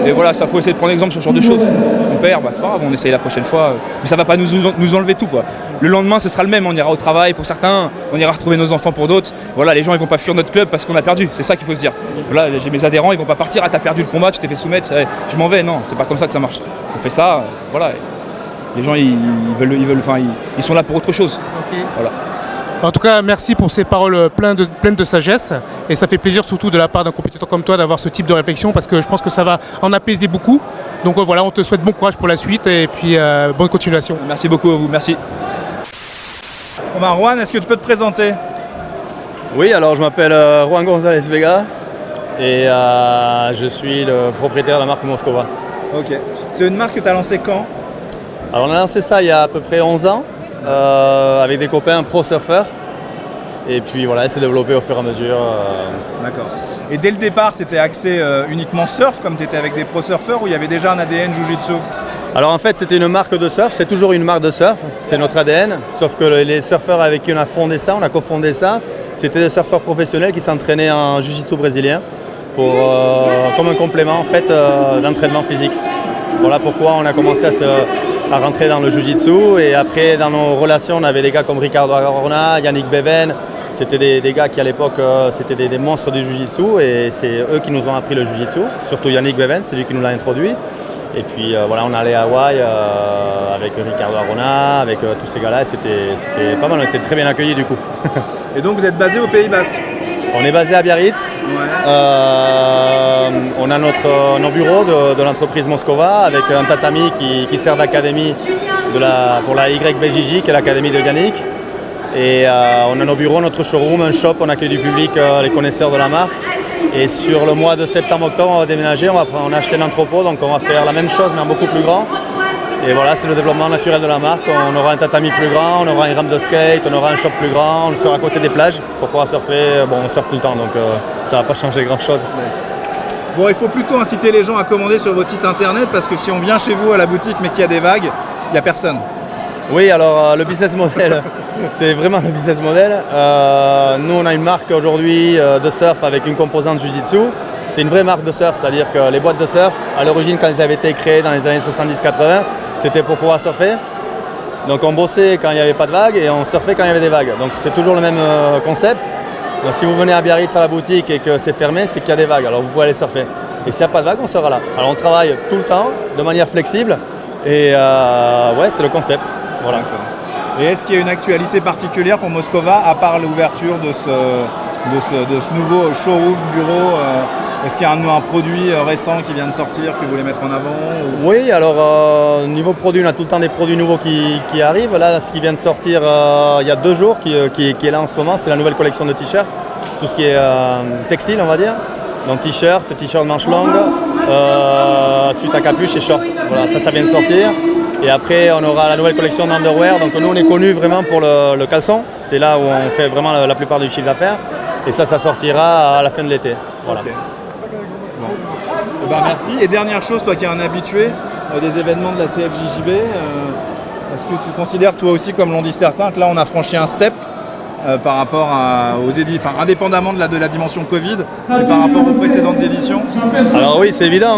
Et voilà, ça faut essayer de prendre exemple sur ce genre de choses. On perd, c'est pas grave, on essaye la prochaine fois. Mais ça va pas nous enlever tout, quoi. Le lendemain, ce sera le même. On ira au travail pour certains, on ira retrouver nos enfants pour d'autres. Voilà, les gens ils vont pas fuir notre club parce qu'on a perdu. C'est ça qu'il faut se dire. Voilà, j'ai mes adhérents, ils vont pas partir. Ah, t'as perdu le combat, tu t'es fait soumettre, je m'en vais. Non, c'est pas comme ça que ça marche. On fait ça, voilà. Les gens ils sont là pour autre chose. Okay. Voilà. En tout cas, merci pour ces paroles pleines de sagesse. Et ça fait plaisir surtout de la part d'un compétiteur comme toi d'avoir ce type de réflexion parce que je pense que ça va en apaiser beaucoup. Donc voilà, on te souhaite bon courage pour la suite et puis bonne continuation. Merci beaucoup à vous, merci. Juan, est-ce que tu peux te présenter? Oui, alors je m'appelle Juan González Vega et je suis le propriétaire de la marque Moscova. Ok. C'est une marque que tu as lancée quand? Alors on a lancé ça il y a à peu près 11 ans avec des copains pro-surfeurs et puis voilà, c'est développé au fur et à mesure. D'accord. Et dès le départ, c'était axé uniquement surf comme tu étais avec des pro-surfeurs ou il y avait déjà un ADN Jiu-Jitsu? Alors en fait c'était une marque de surf, c'est toujours une marque de surf, c'est notre ADN, sauf que les surfeurs avec qui on a fondé ça, on a cofondé ça, c'était des surfeurs professionnels qui s'entraînaient en Jiu-Jitsu brésilien comme un complément en fait d'entraînement physique. Voilà pourquoi on a commencé à rentrer dans le Jiu-Jitsu et après dans nos relations on avait des gars comme Ricardo Arona, Yannick Beven, c'était des gars qui à l'époque c'était des monstres du Jiu-Jitsu et c'est eux qui nous ont appris le Jiu-Jitsu, surtout Yannick Beven, c'est lui qui nous l'a introduit. Et puis voilà, on allait à Hawaï avec Ricardo Arona, avec tous ces gars-là, c'était pas mal, on était très bien accueillis du coup. Et donc vous êtes basé au Pays Basque? On est basé à Biarritz. Ouais. On a nos bureaux de l'entreprise Moscova avec un tatami qui sert d'académie pour la YBJJ, qui est l'académie de Yannick. Et on a nos bureaux, notre showroom, un shop, on accueille du public, les connaisseurs de la marque. Et sur le mois de septembre-octobre, on va déménager, on a acheté un entrepôt, donc on va faire la même chose mais en beaucoup plus grand. Et voilà, c'est le développement naturel de la marque. On aura un tatami plus grand, on aura une rampe de skate, on aura un shop plus grand, on le fera à côté des plages pour pouvoir surfer. Bon, on surfe tout le temps, donc ça ne va pas changer grand-chose. Bon, il faut plutôt inciter les gens à commander sur votre site internet parce que si on vient chez vous à la boutique mais qu'il y a des vagues, il n'y a personne. Oui, alors le business model, c'est vraiment le business model. Nous, on a une marque aujourd'hui de surf avec une composante Jiu-Jitsu. C'est une vraie marque de surf, c'est-à-dire que les boîtes de surf, à l'origine, quand elles avaient été créées dans les années 70-80, c'était pour pouvoir surfer. Donc on bossait quand il n'y avait pas de vagues et on surfait quand il y avait des vagues. Donc c'est toujours le même concept. Donc si vous venez à Biarritz à la boutique et que c'est fermé, c'est qu'il y a des vagues. Alors vous pouvez aller surfer. Et s'il n'y a pas de vagues, on sera là. Alors on travaille tout le temps, de manière flexible. Et ouais, c'est le concept. Voilà. Et est-ce qu'il y a une actualité particulière pour Moscova, à part l'ouverture de ce nouveau showroom bureau est-ce qu'il y a un produit récent qui vient de sortir que vous voulez mettre en avant ou... Oui, alors niveau produit, on a tout le temps des produits nouveaux qui arrivent. Là, ce qui vient de sortir il y a 2 jours, qui est là en ce moment, c'est la nouvelle collection de t-shirts, tout ce qui est textile, on va dire. Donc t-shirt manche longue, suite à capuche et short. Voilà, ça vient de sortir. Et après, on aura la nouvelle collection d'underwear. Donc nous, on est connus vraiment pour le caleçon. C'est là où on fait vraiment la plupart du chiffre d'affaires. Et ça sortira à la fin de l'été. Voilà. Okay. Bon. Eh ben, merci. Et dernière chose, toi qui es un habitué des événements de la CFJJB, est-ce que tu considères toi aussi, comme l'ont dit certains, que là on a franchi un step par rapport aux éditions, enfin, indépendamment de la dimension Covid, et par rapport aux précédentes éditions? Alors oui, c'est évident.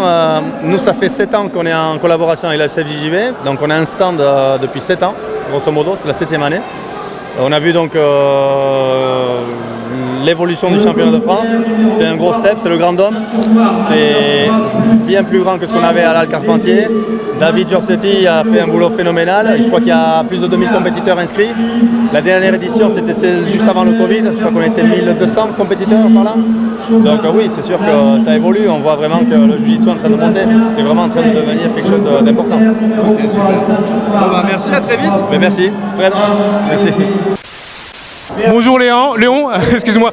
Nous, ça fait 7 ans qu'on est en collaboration avec la CFJJB. Donc on a un stand depuis 7 ans, grosso modo, c'est la 7e année. On a vu donc l'évolution du championnat de France. C'est un gros step, c'est le Grand Dôme. C'est bien plus grand que ce qu'on avait à l'Al Carpentier. David Giorsetti a fait un boulot phénoménal. Je crois qu'il y a plus de 2000 compétiteurs inscrits. La dernière édition, c'était celle juste avant le Covid. Je crois qu'on était 1200 compétiteurs par là. Donc oui, c'est sûr que ça évolue. On voit vraiment que le Jiu-Jitsu est en train de monter. C'est vraiment en train de devenir quelque chose d'important. Ok, super. Bon, bah, merci, à très vite. Mais merci, Fred. Merci. Bonjour Léon, excuse-moi.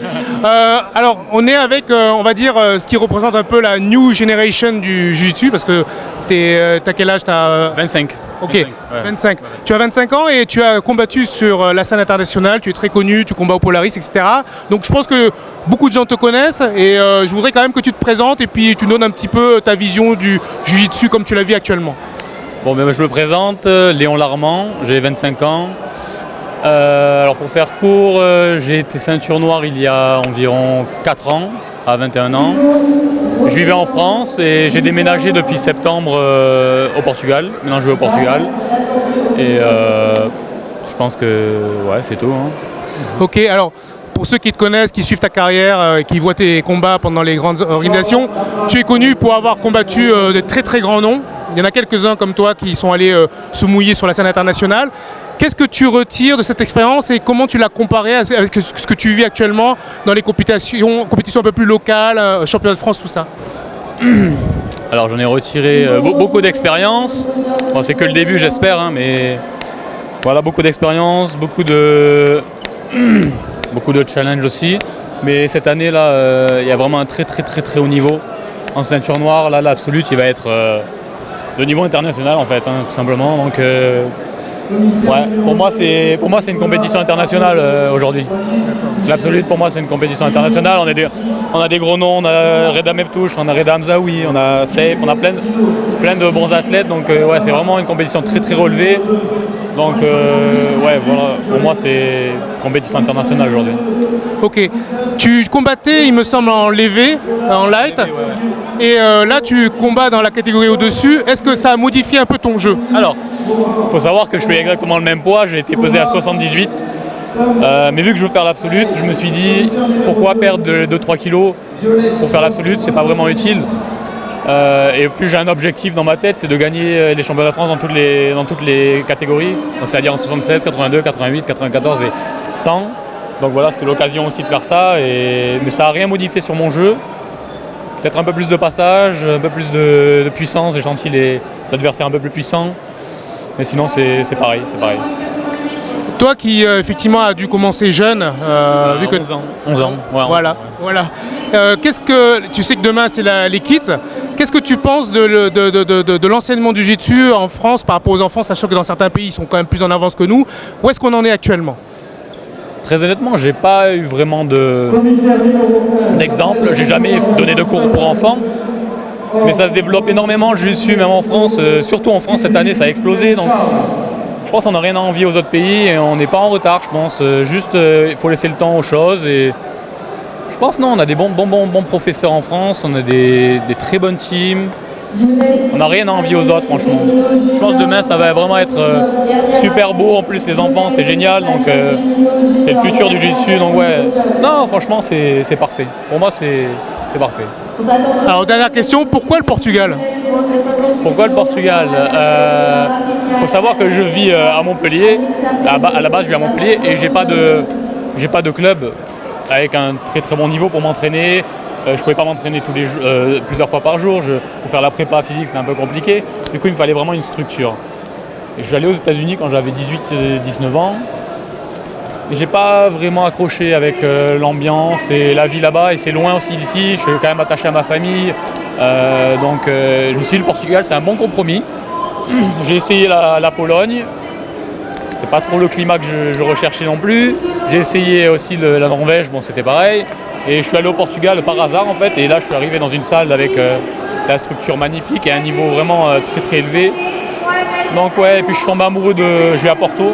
Alors on est avec, on va dire, ce qui représente un peu la new generation du Jiu-Jitsu, parce que t'as quel âge? 25. Ok, 25. Tu as 25 ans et tu as combattu sur la scène internationale, tu es très connu, tu combats au Polaris, etc. Donc je pense que beaucoup de gens te connaissent et je voudrais quand même que tu te présentes et puis tu donnes un petit peu ta vision du Jiu-Jitsu comme tu la vis actuellement. Bon, ben, je me présente, Léon Larmand, j'ai 25 ans. Alors pour faire court, j'ai été ceinture noire il y a environ 4 ans, à 21 ans. Je vivais en France et j'ai déménagé depuis septembre au Portugal. Maintenant je vais au Portugal. Et je pense que ouais, c'est tout. Hein. Ok, alors pour ceux qui te connaissent, qui suivent ta carrière, qui voient tes combats pendant les grandes organisations, tu es connu pour avoir combattu de très très grands noms. Il y en a quelques-uns comme toi qui sont allés se mouiller sur la scène internationale. Qu'est-ce que tu retires de cette expérience et comment tu l'as comparé avec ce que tu vis actuellement dans les compétitions un peu plus locales, championnat de France, tout ça? Alors j'en ai retiré beaucoup d'expérience. Bon, c'est que le début j'espère, hein, mais voilà, beaucoup d'expérience, beaucoup de challenges aussi. Mais cette année là, il y a vraiment un très très haut niveau en ceinture noire. Là, l'absolute, il va être de niveau international en fait, hein, tout simplement. Donc ouais, pour moi c'est une compétition internationale aujourd'hui. L'absolute pour moi c'est une compétition internationale. On a des gros noms, on a Reda Meptouche, on a Reda Hamzaoui, on a Safe, on a plein de bons athlètes. Donc ouais, c'est vraiment une compétition très relevée. Donc ouais, voilà, pour moi c'est une compétition internationale aujourd'hui. Ok, tu combattais il me semble en lévé, en light, et là tu combats dans la catégorie au-dessus. Est-ce que ça a modifié un peu ton jeu? Alors, il faut savoir que je fais exactement le même poids, j'ai été pesé à 78. Mais vu que je veux faire l'absolute, je me suis dit pourquoi perdre 2-3 kilos pour faire l'absolute, c'est pas vraiment utile. Et plus j'ai un objectif dans ma tête, c'est de gagner les championnats de France dans toutes les catégories. Donc c'est-à-dire en 76, 82, 88, 94 et 100. Donc voilà, c'était l'occasion aussi de faire ça. Mais ça n'a rien modifié sur mon jeu. Peut-être un peu plus de passage, un peu plus de puissance. J'ai senti les adversaires un peu plus puissants. Mais sinon c'est pareil, c'est pareil. Toi qui effectivement a dû commencer jeune, vu que 11 ans. Ouais, voilà. Qu'est-ce que tu sais que demain c'est les kids. Qu'est-ce que tu penses de l'enseignement du jiu-jitsu en France par rapport aux enfants, sachant que dans certains pays ils sont quand même plus en avance que nous? Où est-ce qu'on en est actuellement? Très honnêtement, j'ai pas eu vraiment d'exemple. J'ai jamais donné de cours pour enfants. Mais ça se développe énormément le jiu-jitsu, même en France. Surtout en France cette année, ça a explosé. Donc je pense qu'on n'a rien à envier aux autres pays et on n'est pas en retard, je pense. Juste, il faut laisser le temps aux choses. Et je pense non, on a des bons professeurs en France, on a des très bonnes teams. On n'a rien à envier aux autres, franchement. Je pense que demain, ça va vraiment être super beau. En plus, les enfants, c'est génial. Donc, c'est le futur du jiu-jitsu. Donc, ouais. Non, franchement, c'est parfait. Pour moi, c'est parfait. Alors, dernière question, pourquoi le Portugal? Pourquoi le Portugal? Faut savoir que je vis à Montpellier. À la base, je vis à Montpellier et j'ai pas de club avec un très bon niveau pour m'entraîner. Je ne pouvais pas m'entraîner plusieurs fois par jour. Pour faire la prépa physique, c'est un peu compliqué. Du coup, il me fallait vraiment une structure. Et je suis allé aux États-Unis quand j'avais 18-19 ans. j'ai pas vraiment accroché avec l'ambiance et la vie là-bas, et c'est loin aussi d'ici, je suis quand même attaché à ma famille, donc je me suis dit le Portugal c'est un bon compromis. J'ai essayé la Pologne, c'était pas trop le climat que je recherchais non plus, j'ai essayé aussi la Norvège, bon c'était pareil, et je suis allé au Portugal par hasard en fait, et là je suis arrivé dans une salle avec la structure magnifique et un niveau vraiment très très élevé. Donc ouais, et puis je suis tombé amoureux je vais à Porto.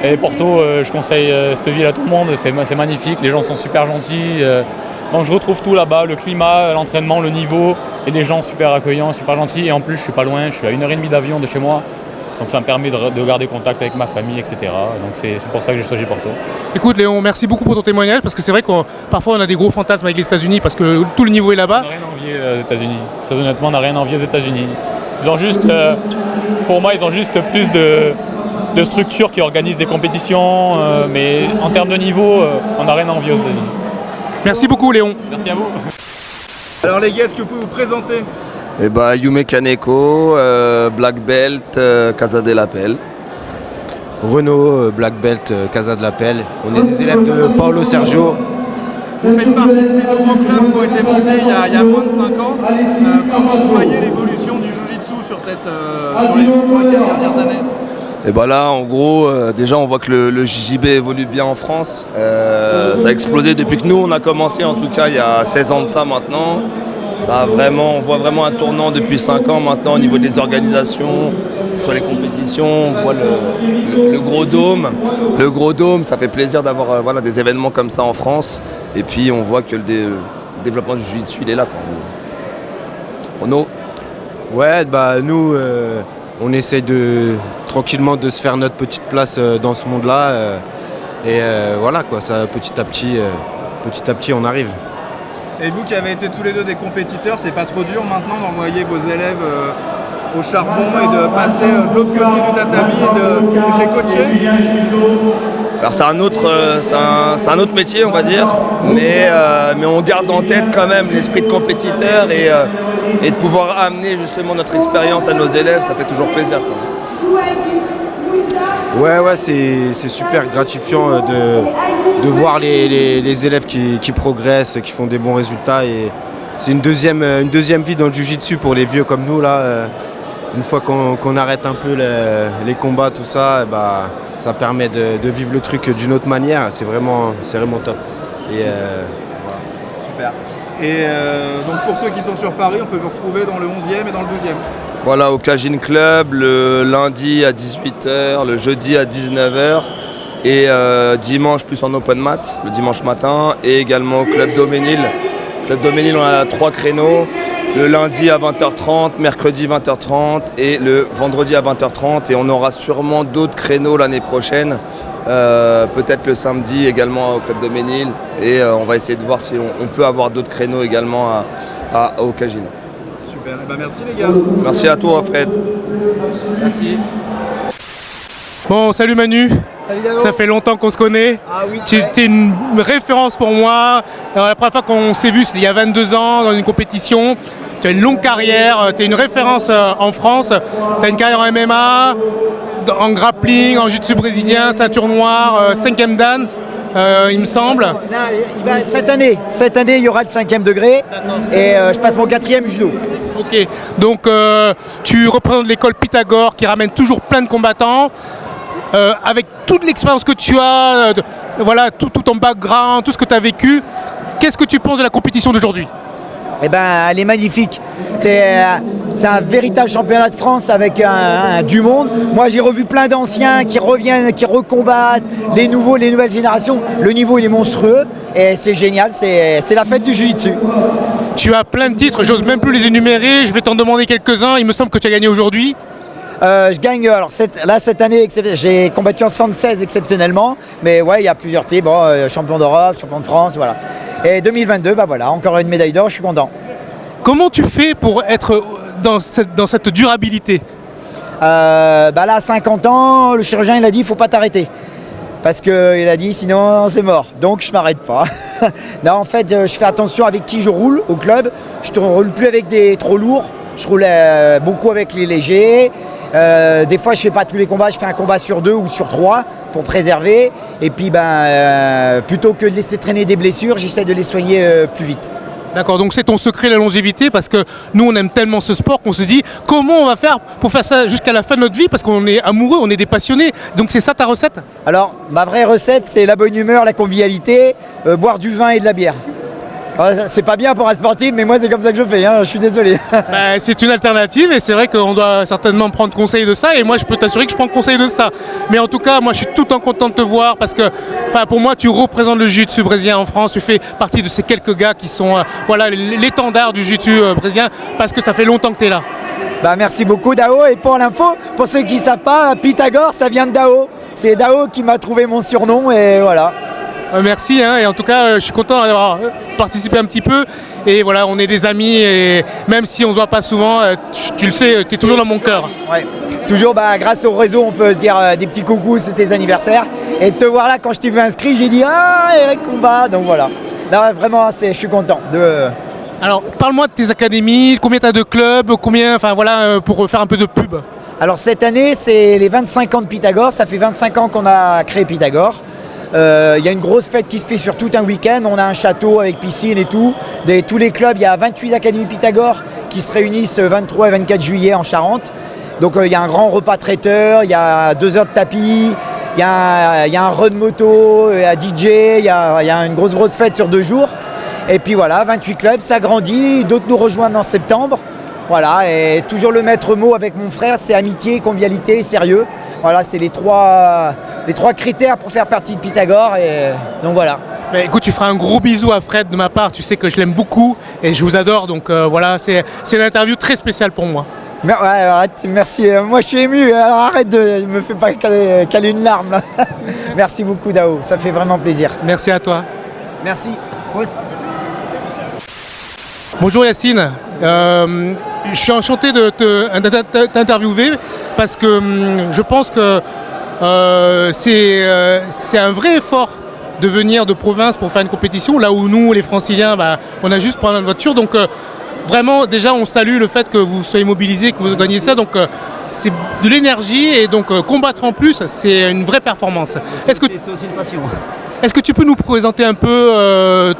Et Porto, je conseille cette ville à tout le monde, c'est magnifique, les gens sont super gentils. Donc je retrouve tout là-bas, le climat, l'entraînement, le niveau, et des gens super accueillants, super gentils. Et en plus, je suis pas loin, je suis à 1h30 d'avion de chez moi. Donc ça me permet de garder contact avec ma famille, etc. Donc c'est pour ça que j'ai choisi Porto. Écoute Léon, merci beaucoup pour ton témoignage, parce que c'est vrai que parfois on a des gros fantasmes avec les États-Unis, parce que tout le niveau est là-bas. On n'a rien à envier aux États-Unis. Très honnêtement, on n'a rien à envier aux États-Unis. Ils ont juste, pour moi, ils ont juste plus de structures qui organisent des compétitions, mais en termes de niveau, on n'a rien à envier aux États-Unis. Merci beaucoup Léon. Merci à vous. Alors les gars, est-ce que vous pouvez vous présenter? Eh ben, Yume Kaneko, Black Belt, Casa de la Pelle. Renaud, Black Belt, Casa de la Pelle. On est des élèves de Paolo Sergio. Vous faites partie de ces nouveaux clubs qui ont été montés il y a moins de 5 ans. Comment vous voyez l'évolution du Jiu-Jitsu sur les 3-4 dernières années? Et bah là, en gros, déjà on voit que le JJB évolue bien en France. Ça a explosé depuis que nous on a commencé, en tout cas il y a 16 ans de ça maintenant. On voit vraiment un tournant depuis 5 ans maintenant au niveau des organisations, sur les compétitions. On voit le gros dôme. Le gros dôme, ça fait plaisir d'avoir des événements comme ça en France. Et puis on voit que le développement du Jiu-Jitsu il est là. Renaud? Ouais, bah nous on essaie tranquillement de se faire notre petite place dans ce monde-là. Et voilà quoi, ça petit à petit on arrive. Et vous qui avez été tous les deux des compétiteurs, c'est pas trop dur maintenant d'envoyer vos élèves au charbon et de passer de l'autre côté du tatami et de les coacher? Alors c'est un autre métier on va dire, mais on garde en tête quand même l'esprit de compétiteur et de pouvoir amener justement notre expérience à nos élèves, ça fait toujours plaisir, quoi. Ouais, c'est super gratifiant de voir les élèves qui progressent, qui font des bons résultats. Et c'est une deuxième vie dans le Jiu-Jitsu pour les vieux comme nous là. Une fois qu'on arrête un peu les combats, tout ça, bah, ça permet de vivre le truc d'une autre manière. C'est vraiment top. Et, voilà. Super. Et donc pour ceux qui sont sur Paris, on peut vous retrouver dans le 11e et dans le 12e. Voilà, au Cajun Club, le lundi à 18h, le jeudi à 19h et dimanche plus en open mat, le dimanche matin, et également au Club Doménil. Club Doménil, on a 3 créneaux, le lundi à 20h30, mercredi 20h30 et le vendredi à 20h30, et on aura sûrement d'autres créneaux l'année prochaine, peut-être le samedi également au Club Doménil, et on va essayer de voir si on peut avoir d'autres créneaux également au Cajun. Super, et ben merci les gars. Merci à toi Fred. Merci. Bon, salut Manu. Salut Davo. Ça fait longtemps qu'on se connaît. Ah oui. Tu es une référence pour moi. La première fois qu'on s'est vu, c'était il y a 22 ans dans une compétition. Tu as une longue carrière, tu es une référence en France. Tu as une carrière en MMA, en grappling, en jiu-jitsu brésilien, ceinture noire, 5e dan, il me semble. Là, cette année, il y aura le 5e degré et je passe mon 4e judo. Ok, donc tu représentes l'école Pythagore qui ramène toujours plein de combattants. Avec toute l'expérience que tu as, voilà, tout ton background, tout ce que tu as vécu, qu'est-ce que tu penses de la compétition d'aujourd'hui? Eh ben, elle est magnifique. C'est un véritable championnat de France avec du monde. Moi, j'ai revu plein d'anciens qui reviennent, qui recombattent, les nouveaux, les nouvelles générations. Le niveau, il est monstrueux et c'est génial. C'est la fête du jiu-jitsu. Tu as plein de titres, j'ose même plus les énumérer. Je vais t'en demander quelques-uns. Il me semble que tu as gagné aujourd'hui. Je gagne, alors cette année, j'ai combattu en 76 exceptionnellement. Mais ouais, il y a plusieurs titres. Bon, champion d'Europe, champion de France, voilà. Et 2022, bah voilà, encore une médaille d'or, je suis content. Comment tu fais pour être dans cette durabilité? Bah là, à 50 ans, le chirurgien il a dit il ne faut pas t'arrêter. Parce qu'il a dit sinon c'est mort. Donc je ne m'arrête pas. Non, en fait, je fais attention avec qui je roule au club. Je ne roule plus avec des trop lourds. Je roule beaucoup avec les légers. Des fois, je ne fais pas tous les combats. Je fais un combat sur 2 ou sur 3. pour préserver. Et puis plutôt que de laisser traîner des blessures, j'essaie de les soigner plus vite. D'accord, donc c'est ton secret, la longévité, parce que nous on aime tellement ce sport qu'on se dit comment on va faire pour faire ça jusqu'à la fin de notre vie, parce qu'on est amoureux, on est des passionnés. Donc c'est ça ta recette? Alors ma vraie recette, c'est la bonne humeur, la convivialité, boire du vin et de la bière. C'est pas bien pour un sportif, mais moi c'est comme ça que je fais, je suis désolé. C'est une alternative et c'est vrai qu'on doit certainement prendre conseil de ça, et moi je peux t'assurer que je prends conseil de ça. Mais en tout cas, moi je suis tout le temps content de te voir, parce que pour moi tu représentes le jiu-jitsu brésilien en France, tu fais partie de ces quelques gars qui sont l'étendard du jiu-jitsu brésilien, parce que ça fait longtemps que tu es là. Merci beaucoup Dao, et pour l'info, pour ceux qui ne savent pas, Pythagore ça vient de Dao. C'est Dao qui m'a trouvé mon surnom et voilà. Merci, et en tout cas je suis content d'avoir participé un petit peu, et voilà, on est des amis, et même si on se voit pas souvent, tu le sais, tu es toujours dans mon cœur. Ouais. Toujours grâce au réseau on peut se dire des petits coucous, c'est tes anniversaires, et de te voir là quand je t'ai vu inscrit, j'ai dit Eric Combat, donc voilà. Là, vraiment je suis content de... Alors parle-moi de tes académies, combien tu as de clubs, pour faire un peu de pub. Alors cette année c'est les 25 ans de Pythagore, ça fait 25 ans qu'on a créé Pythagore. Il y a une grosse fête qui se fait sur tout un week-end, on a un château avec piscine et tout. Tous les clubs, il y a 28 académies Pythagore qui se réunissent 23 et 24 juillet en Charente. Donc il y a un grand repas traiteur, il y a 2 heures de tapis, il y a un run moto, il y a DJ, il y a une grosse fête sur 2 jours. Et puis voilà, 28 clubs, ça grandit, d'autres nous rejoignent en septembre. Voilà, et toujours le maître mot avec mon frère, c'est amitié, convivialité, sérieux. Voilà, c'est les trois critères pour faire partie de Pythagore, et donc voilà. Mais écoute, tu feras un gros bisou à Fred de ma part, tu sais que je l'aime beaucoup et je vous adore, donc voilà, c'est une interview très spéciale pour moi. Mais arrête, merci, moi je suis ému, alors arrête de me fais pas caler une larme là. Merci beaucoup Dao, ça fait vraiment plaisir. Merci à toi. Merci. Bonjour Yacine, je suis enchanté de t'interviewer parce que je pense que c'est un vrai effort de venir de province pour faire une compétition, là où nous, les franciliens, on a juste pris notre voiture. Donc vraiment, déjà, on salue le fait que vous soyez mobilisés, que vous gagnez ça. Donc c'est de l'énergie, et donc combattre en plus, c'est une vraie performance. C'est aussi une passion. Est-ce que tu peux nous présenter un peu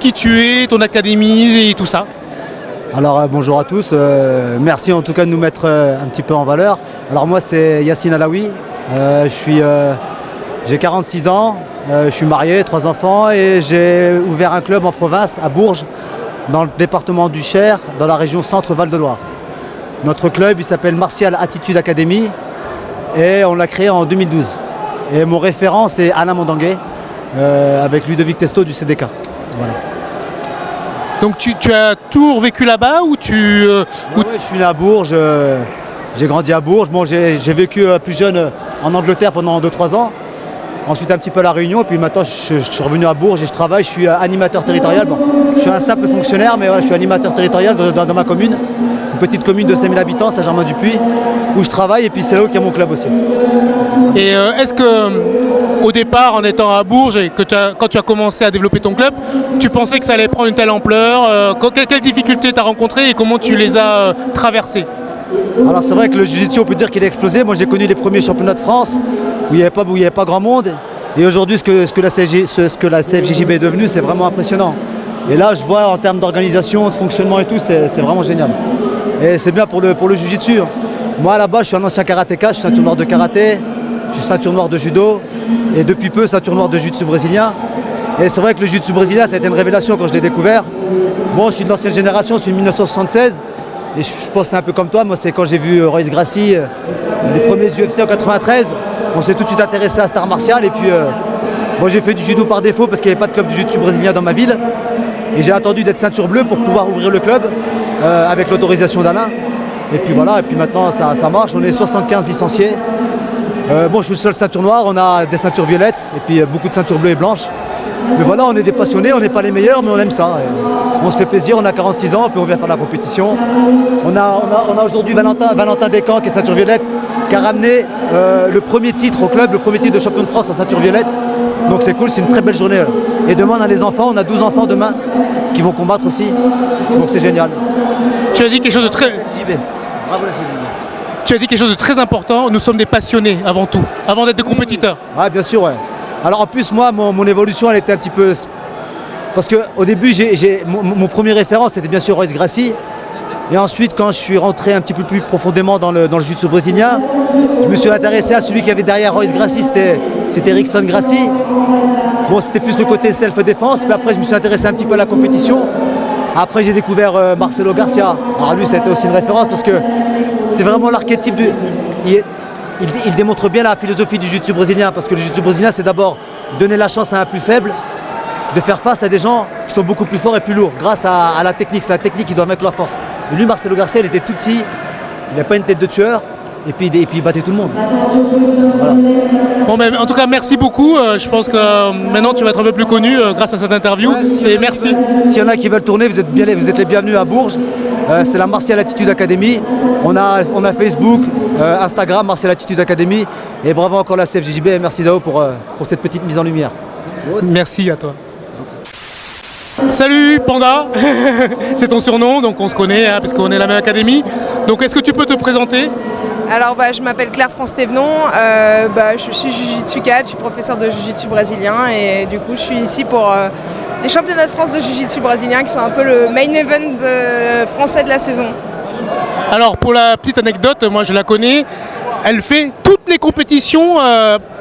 qui tu es, ton académie et tout ça? Alors bonjour à tous, merci en tout cas de nous mettre un petit peu en valeur. Alors moi c'est Yacine Alaoui, j'ai 46 ans, je suis marié, 3 enfants, et j'ai ouvert un club en province à Bourges, dans le département du Cher, dans la région centre Val-de-Loire. Notre club il s'appelle Martial Attitude Academy, et on l'a créé en 2012. Et mon référent c'est Alain Mondanguet, avec Ludovic Testo du CDK. Voilà. Donc tu as toujours vécu là-bas ou tu... Oui, je suis né à Bourges, j'ai grandi à Bourges. Bon, j'ai vécu plus jeune en Angleterre pendant 2-3 ans. Ensuite un petit peu à La Réunion, et puis maintenant je suis revenu à Bourges et je travaille, je suis animateur territorial. Bon, je suis un simple fonctionnaire, mais voilà, je suis animateur territorial dans ma commune. Une petite commune de 5000 habitants, Saint-Germain-du-Puy, où je travaille, et puis c'est là où il y a mon club aussi. Et est-ce que au départ, en étant à Bourges, et que quand tu as commencé à développer ton club, tu pensais que ça allait prendre une telle ampleur? Quelles difficultés tu as rencontrées et comment tu les as traversées? Alors c'est vrai que le jiu-jitsu, on peut dire qu'il a explosé. Moi j'ai connu les premiers championnats de France où il n'y avait pas grand monde. Et aujourd'hui ce que la CFJJB est devenue, c'est vraiment impressionnant. Et là je vois en termes d'organisation, de fonctionnement et tout, c'est vraiment génial. Et c'est bien pour le jiu-jitsu. Moi là-bas je suis un ancien karatéka, je suis ceinture noire de karaté, je suis ceinture noire de judo, et depuis peu ceinture noire de jiu-jitsu brésilien. Et c'est vrai que le jiu-jitsu brésilien ça a été une révélation quand je l'ai découvert. Bon, je suis de l'ancienne génération, je suis de 1976. Et je pense que c'est un peu comme toi, moi c'est quand j'ai vu Royce Gracie, les premiers UFC en 93, on s'est tout de suite intéressé à cet art martial, et puis moi j'ai fait du judo par défaut parce qu'il n'y avait pas de club de jiu-jitsu brésilien dans ma ville, et j'ai attendu d'être ceinture bleue pour pouvoir ouvrir le club avec l'autorisation d'Alain, et puis voilà, et puis maintenant ça marche, on est 75 licenciés. Bon, je suis le seul ceinture noire, on a des ceintures violettes, et puis beaucoup de ceintures bleues et blanches. Mais voilà, on est des passionnés, on n'est pas les meilleurs, mais on aime ça. On se fait plaisir, on a 46 ans, puis on vient faire la compétition. On a aujourd'hui Valentin Descamps, qui est ceinture violette, qui a ramené le premier titre au club, le premier titre de champion de France en ceinture violette. Donc c'est cool, c'est une très belle journée. Et demain on a les enfants, on a 12 enfants demain qui vont combattre aussi. Donc c'est génial. Tu as dit quelque chose de très... Bravo la CFJJB. tu as dit quelque chose de très important, nous sommes des passionnés avant tout, avant d'être des compétiteurs. Ouais, bien sûr, ouais. Alors en plus, moi, mon évolution, elle était un petit peu... Parce qu'au début, mon premier référent, c'était bien sûr Royce Gracie. Et ensuite, quand je suis rentré un petit peu plus profondément dans le jiu-jitsu brésilien, je me suis intéressé à celui qui avait derrière Royce Gracie, c'était Rickson Gracie. Bon, c'était plus le côté self-défense, mais après, je me suis intéressé un petit peu à la compétition. Après, j'ai découvert Marcelo Garcia. Alors lui, c'était aussi une référence parce que c'est vraiment l'archétype du... Il démontre bien la philosophie du jiu-jitsu brésilien, parce que le jiu-jitsu brésilien, c'est d'abord donner la chance à un plus faible de faire face à des gens qui sont beaucoup plus forts et plus lourds, grâce à la technique. C'est la technique qui doit mettre la force. Et lui, Marcelo Garcia, il était tout petit, il n'avait pas une tête de tueur, et puis il battait tout le monde. Voilà. Bon, mais en tout cas, merci beaucoup. Je pense que maintenant, tu vas être un peu plus connu grâce à cette interview. Et merci. S'il y en a qui veulent tourner, vous êtes les bienvenus à Bourges. C'est la Martial Attitude Academy. On a Facebook, Instagram, Martial Attitude Academy. Et bravo encore la CFJJB et merci Dao pour cette petite mise en lumière. Merci à toi. Salut Panda, c'est ton surnom, donc on se connaît parce qu'on est la même académie. Donc est-ce que tu peux te présenter? Alors je m'appelle Claire France-Thévenon, je suis Jiu-Jitsu Kate, je suis professeure de Jiu-Jitsu brésilien et du coup je suis ici pour les championnats de France de Jiu-Jitsu brésilien qui sont un peu le main event français de la saison. Alors pour la petite anecdote, moi je la connais, elle fait toutes les compétitions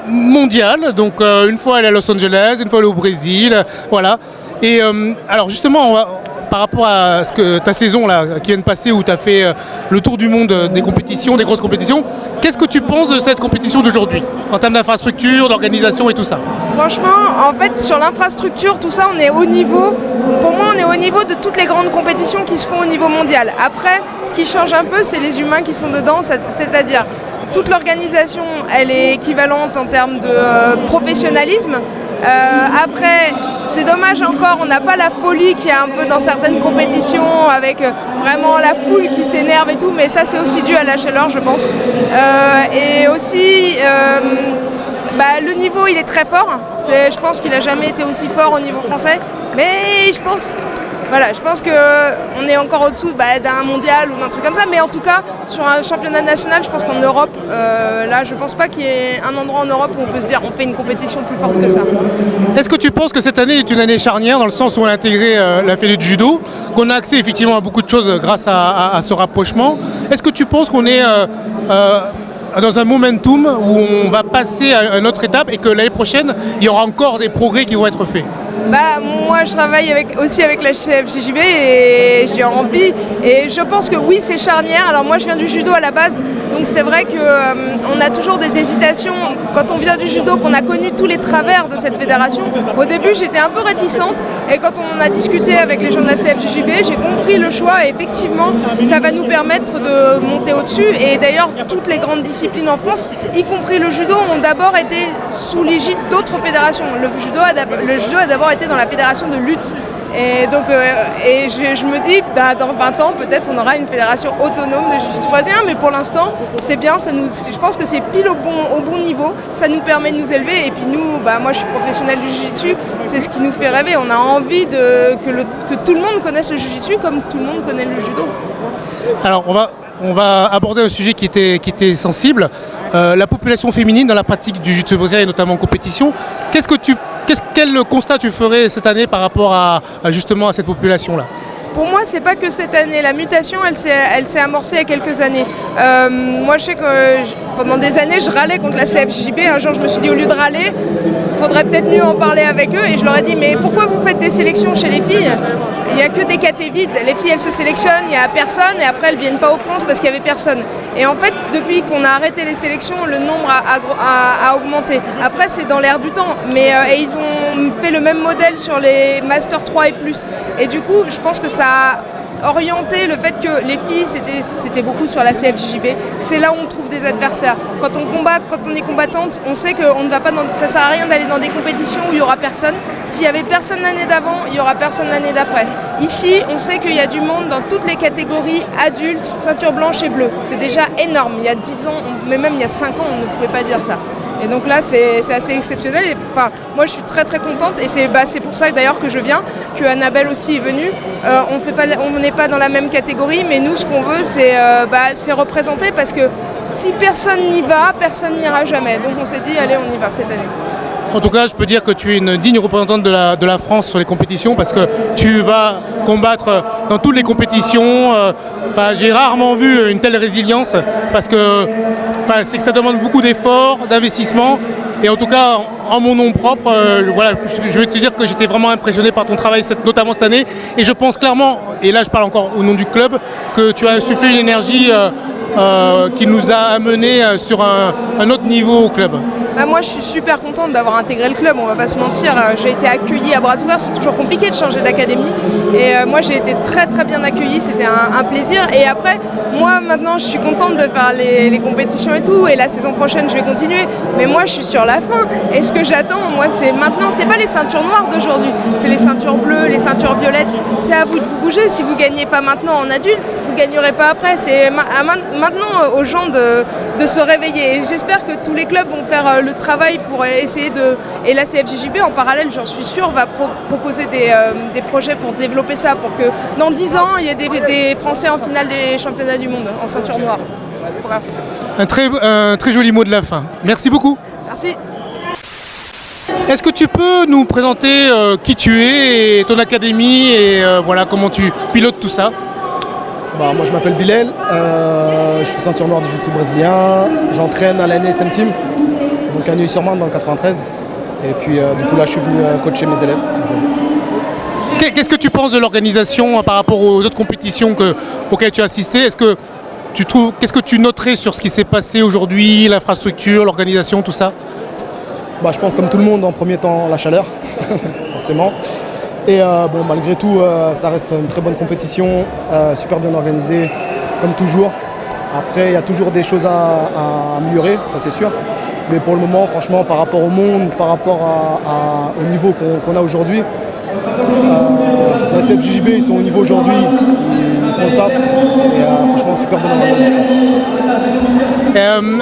mondiales, donc une fois elle est à Los Angeles, une fois elle est au Brésil, voilà. Et alors justement, par rapport à ta saison là, qui vient de passer où tu as fait le tour du monde des compétitions, des grosses compétitions, qu'est-ce que tu penses de cette compétition d'aujourd'hui, en termes d'infrastructure, d'organisation et tout ça? Franchement, en fait, sur l'infrastructure, tout ça, on est au niveau, pour moi, on est au niveau de toutes les grandes compétitions qui se font au niveau mondial. Après, ce qui change un peu, c'est les humains qui sont dedans, c'est-à-dire toute l'organisation, elle est équivalente en termes de professionnalisme. Après, c'est dommage encore, on n'a pas la folie qu'il y a un peu dans certaines compétitions avec vraiment la foule qui s'énerve et tout, mais ça c'est aussi dû à la chaleur je pense. Et aussi, le niveau il est très fort, je pense qu'il n'a jamais été aussi fort au niveau français, mais je pense qu'on est encore au-dessous d'un mondial ou d'un truc comme ça, mais en tout cas sur un championnat national, je pense qu'en Europe, là je pense pas qu'il y ait un endroit en Europe où on peut se dire on fait une compétition plus forte que ça. Est-ce que tu penses que cette année est une année charnière dans le sens où on a intégré la fédé du judo, qu'on a accès effectivement à beaucoup de choses grâce à ce rapprochement? Est-ce que tu penses qu'on est dans un momentum où on va passer à une autre étape et que l'année prochaine il y aura encore des progrès qui vont être faits? Moi je travaille aussi avec la CFJJB et j'ai envie et je pense que oui c'est charnière. Alors moi je viens du judo à la base, donc c'est vrai qu'on a toujours des hésitations quand on vient du judo, qu'on a connu tous les travers de cette fédération. Au début j'étais un peu réticente et quand on en a discuté avec les gens de la CFJJB, j'ai compris le choix et effectivement ça va nous permettre de monter au-dessus. Et d'ailleurs toutes les grandes disciplines en France, y compris le judo, ont d'abord été sous l'égide d'autres fédérations. Le judo a d'abord été dans la fédération de lutte. Et donc, je me dis, dans 20 ans, peut-être on aura une fédération autonome de jiu-jitsu brésilien, mais pour l'instant, c'est bien, je pense que c'est pile au bon niveau, ça nous permet de nous élever, et puis nous, moi je suis professionnelle du jiu-jitsu, c'est ce qui nous fait rêver, on a envie que tout le monde connaisse le jiu-jitsu comme tout le monde connaît le judo. Alors, on va aborder un sujet qui était sensible, la population féminine dans la pratique du jiu-jitsu brésilien et notamment en compétition. Quel constat tu ferais cette année par rapport à justement à cette population-là? Pour moi, c'est pas que cette année. La mutation, elle s'est amorcée il y a quelques années. Moi, je sais que pendant des années, je râlais contre la CFJB. Un jour, je me suis dit, au lieu de râler, il faudrait peut-être mieux en parler avec eux. Et je leur ai dit, mais pourquoi vous faites des sélections chez les filles? Il n'y a que des catés vides. Les filles, elles se sélectionnent, il n'y a personne. Et après, elles ne viennent pas aux France parce qu'il n'y avait personne. Et en fait, depuis qu'on a arrêté les sélections, le nombre a augmenté. Après, c'est dans l'air du temps. Mais et ils ont fait le même modèle sur les Master 3 et plus. Et du coup, je pense que ça a orienté le fait que les filles, c'était beaucoup sur la CFJJB. C'est là où on trouve des adversaires. Quand on combat, quand on est combattante, on sait que ça sert à rien d'aller dans des compétitions où il n'y aura personne. S'il n'y avait personne l'année d'avant, il n'y aura personne l'année d'après. Ici, on sait qu'il y a du monde dans toutes les catégories adultes, ceinture blanche et bleue. C'est déjà énorme. Il y a 10 ans, mais même il y a 5 ans, on ne pouvait pas dire ça. Et donc là, c'est assez exceptionnel. Et, enfin, moi, je suis très très contente. Et c'est pour ça d'ailleurs que je viens, que Annabelle aussi est venue. On n'est pas dans la même catégorie, mais nous, ce qu'on veut, c'est représenter, parce que si personne n'y va, personne n'ira jamais. Donc on s'est dit, allez, on y va cette année. En tout cas, je peux dire que tu es une digne représentante de la France sur les compétitions, parce que tu vas combattre dans toutes les compétitions. J'ai rarement vu une telle résilience, parce que c'est que ça demande beaucoup d'efforts, d'investissement. Et en tout cas, en mon nom propre, je vais te dire que j'étais vraiment impressionné par ton travail, notamment cette année. Et je pense clairement, et là je parle encore au nom du club, que tu as insufflé une énergie qui nous a amenés sur un autre niveau au club. Moi, je suis super contente d'avoir intégré le club, on va pas se mentir. J'ai été accueillie à bras ouverts, c'est toujours compliqué de changer d'académie. Et moi, j'ai été très très bien accueillie, c'était un plaisir. Et après, moi, maintenant, je suis contente de faire les compétitions et tout. Et la saison prochaine, je vais continuer. Mais moi, je suis sur la fin. Et ce que j'attends, moi, c'est maintenant, c'est pas les ceintures noires d'aujourd'hui. C'est les ceintures bleues, les ceintures violettes. C'est à vous de vous bouger. Si vous gagnez pas maintenant en adulte, vous gagnerez pas après. C'est maintenant aux gens de se réveiller. Et j'espère que tous les clubs vont faire le travail pour essayer de... Et la CFJJB, en parallèle, j'en suis sûre, va proposer des projets pour développer ça, pour que dans 10 ans, il y ait des Français en finale des championnats du monde, en ceinture noire. Voilà. Un très joli mot de la fin. Merci beaucoup. Merci. Est-ce que tu peux nous présenter qui tu es et ton académie et comment tu pilotes tout ça? Moi je m'appelle Bilal, je suis ceinture noire du jiu-jitsu brésilien, j'entraîne à la NSM Team, donc à Neuilly-sur-Marne dans le 93. Et puis du coup là je suis venu coacher mes élèves aujourd'hui. Qu'est-ce que tu penses de l'organisation par rapport aux autres compétitions auxquelles tu as assisté? Qu'est-ce que tu noterais sur ce qui s'est passé aujourd'hui, l'infrastructure, l'organisation, tout ça? Je pense comme tout le monde, en premier temps la chaleur, forcément. Et malgré tout, ça reste une très bonne compétition, super bien organisée, comme toujours. Après, il y a toujours des choses à améliorer, ça c'est sûr. Mais pour le moment, franchement, par rapport au monde, par rapport au niveau qu'on a aujourd'hui, la CFJJB, ils sont au niveau aujourd'hui, ils font le taf. Et franchement, super bonne organisation.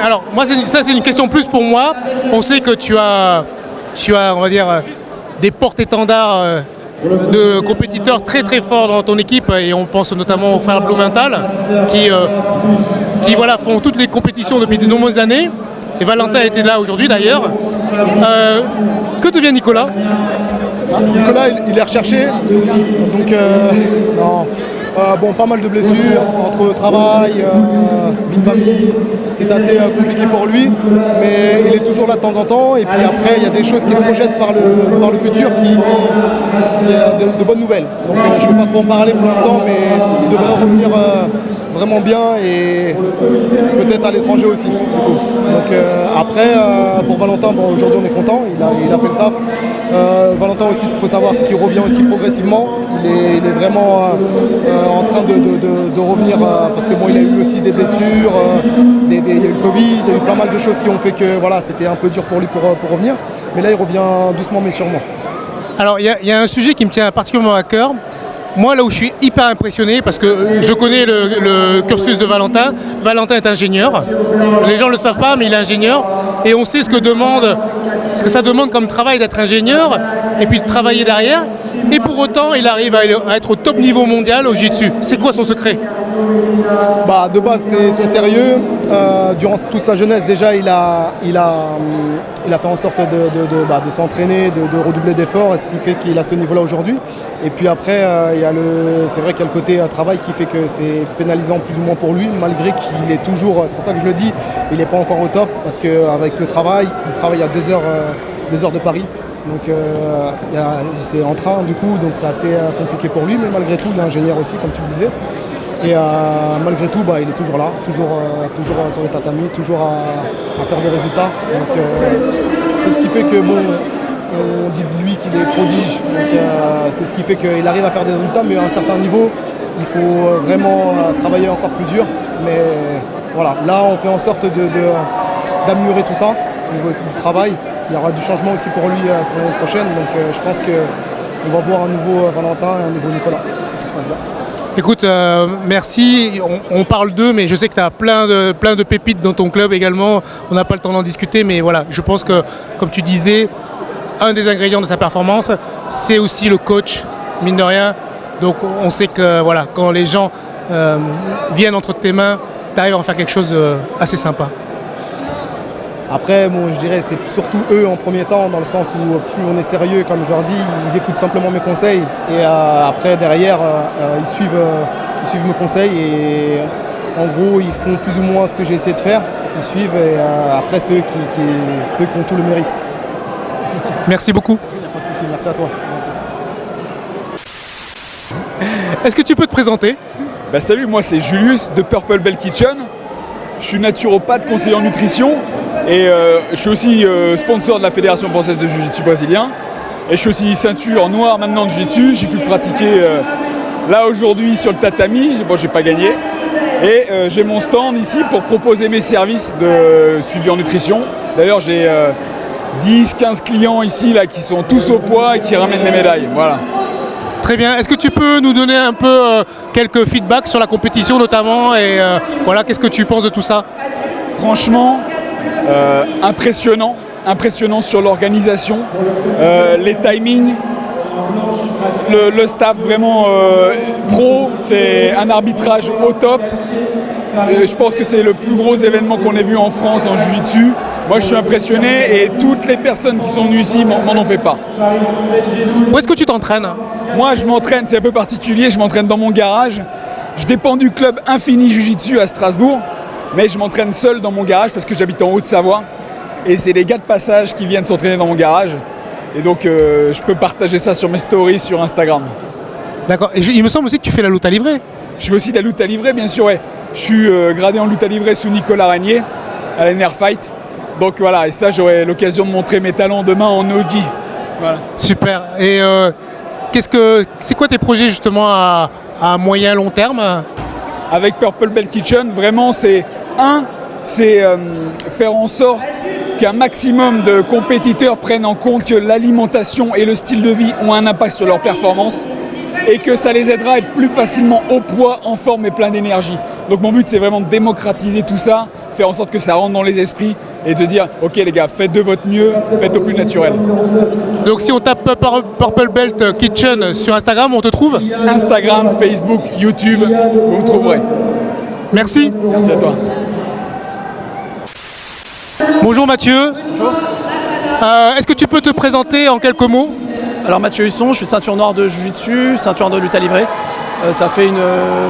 Alors, moi, ça c'est une question plus pour moi. On sait que tu as on va dire, des porte-étendards de compétiteurs très très forts dans ton équipe, et on pense notamment aux frères Blumenthal qui font toutes les compétitions depuis de nombreuses années, et Valentin était là aujourd'hui d'ailleurs. Que devient Nicolas? Nicolas il est recherché, donc pas mal de blessures entre travail, vie de famille, c'est assez compliqué pour lui, mais il est toujours là de temps en temps. Et puis après il y a des choses qui se projettent par le futur qui est de bonnes nouvelles. Donc je ne peux pas trop en parler pour l'instant, mais il devrait revenir vraiment bien, et peut-être à l'étranger aussi. Du coup. Donc après pour Valentin, aujourd'hui on est content, il a fait le taf. Valentin aussi, ce qu'il faut savoir, c'est qu'il revient aussi progressivement. Il est vraiment en train de revenir, parce que il a eu aussi des blessures, il y a eu le Covid, il y a eu pas mal de choses qui ont fait que c'était un peu dur pour lui pour revenir. Mais là il revient doucement mais sûrement. Alors il y a un sujet qui me tient particulièrement à cœur. Moi, là où je suis hyper impressionné, parce que je connais le cursus de Valentin. Valentin est ingénieur. Les gens ne le savent pas, mais il est ingénieur. Et on sait ce que ça demande comme travail d'être ingénieur, et puis de travailler derrière. Et pour autant, il arrive à être au top niveau mondial au jiu-jitsu. C'est quoi son secret? De base, c'est son sérieux. Durant toute sa jeunesse, déjà, il a fait en sorte de s'entraîner, de redoubler d'efforts, ce qui fait qu'il a ce niveau-là aujourd'hui. Et puis après, c'est vrai qu'il y a le côté travail qui fait que c'est pénalisant plus ou moins pour lui, malgré qu'il est toujours, c'est pour ça que je le dis, il n'est pas encore au top, parce qu'avec le travail, il travaille à 2 heures de Paris. Donc c'est en train du coup, donc c'est assez compliqué pour lui, mais malgré tout, il est ingénieur aussi, comme tu le disais. Et malgré tout, il est toujours là, toujours sur le tatami, toujours à faire des résultats. Donc c'est ce qui fait que on dit de lui qu'il est prodige. Donc c'est ce qui fait qu'il arrive à faire des résultats, mais à un certain niveau, il faut vraiment travailler encore plus dur. Mais voilà, là on fait en sorte d'améliorer tout ça au niveau du travail. Il y aura du changement aussi pour lui pour l'année prochaine. Donc je pense qu'on va voir un nouveau Valentin et un nouveau Nicolas, si tout se passe bien. Écoute, merci. On parle d'eux, mais je sais que tu as plein de pépites dans ton club également. On n'a pas le temps d'en discuter, mais voilà, je pense que, comme tu disais, un des ingrédients de sa performance, c'est aussi le coach, mine de rien. Donc on sait que voilà, quand les gens viennent entre tes mains, tu arrives à en faire quelque chose assez sympa. Après, bon, je dirais c'est surtout eux en premier temps, dans le sens où plus on est sérieux, comme je leur dis, ils écoutent simplement mes conseils. Et après, derrière, ils suivent mes conseils. Et en gros, ils font plus ou moins ce que j'ai essayé de faire. Ils suivent et après, ceux qui ont tout le mérite. Merci beaucoup. Il n'y a pas de souci, merci à toi. Est-ce que tu peux te présenter? Salut, moi c'est Julius de Purple Bell Kitchen. Je suis naturopathe, conseiller en nutrition et je suis aussi sponsor de la Fédération française de Jiu-Jitsu brésilien. Et je suis aussi ceinture noire maintenant de Jiu-Jitsu. J'ai pu pratiquer là aujourd'hui sur le tatami. Bon, j'ai pas gagné. Et j'ai mon stand ici pour proposer mes services de suivi en nutrition. D'ailleurs, j'ai 10-15 clients ici là, qui sont tous au poids et qui ramènent les médailles. Voilà. Très bien. Est-ce que tu peux nous donner un peu quelques feedbacks sur la compétition notamment et voilà, qu'est-ce que tu penses de tout ça? Franchement, impressionnant sur l'organisation, les timings, le staff vraiment pro, c'est un arbitrage au top. Je pense que c'est le plus gros événement qu'on ait vu en France en Jiu-Jitsu. Moi je suis impressionné et toutes les personnes qui sont venues ici m'en ont fait part. Où est-ce que tu t'entraînes? Moi je m'entraîne, c'est un peu particulier, je m'entraîne dans mon garage. Je dépends du club Infini Jiu-Jitsu à Strasbourg, mais je m'entraîne seul dans mon garage parce que j'habite en Haute-Savoie. Et c'est les gars de passage qui viennent s'entraîner dans mon garage. Et donc je peux partager ça sur mes stories sur Instagram. D'accord, et il me semble aussi que tu fais la lutte à livrer. Je fais aussi de la lutte à livrer, bien sûr, ouais. Je suis gradé en lutte à livrer sous Nicolas Ragnier à la Nerf Fight. Donc voilà, et ça j'aurai l'occasion de montrer mes talents demain en nogi. Voilà. Super. Et c'est quoi tes projets justement à moyen long terme? Avec Purple Bell Kitchen, vraiment c'est faire en sorte qu'un maximum de compétiteurs prennent en compte que l'alimentation et le style de vie ont un impact sur leur performance et que ça les aidera à être plus facilement au poids, en forme et plein d'énergie. Donc mon but c'est vraiment de démocratiser tout ça, faire en sorte que ça rentre dans les esprits et de dire ok les gars, faites de votre mieux, faites au plus naturel. Donc si on tape Purple Belt Kitchen sur Instagram, on te trouve? Instagram, Facebook, YouTube, vous me trouverez. Merci. Merci à toi. Bonjour Mathieu. Bonjour. Est-ce que tu peux te présenter en quelques mots? Alors Mathieu Husson, je suis ceinture noire de Jiu-Jitsu, ceinture de lutte à livrer. Ça fait une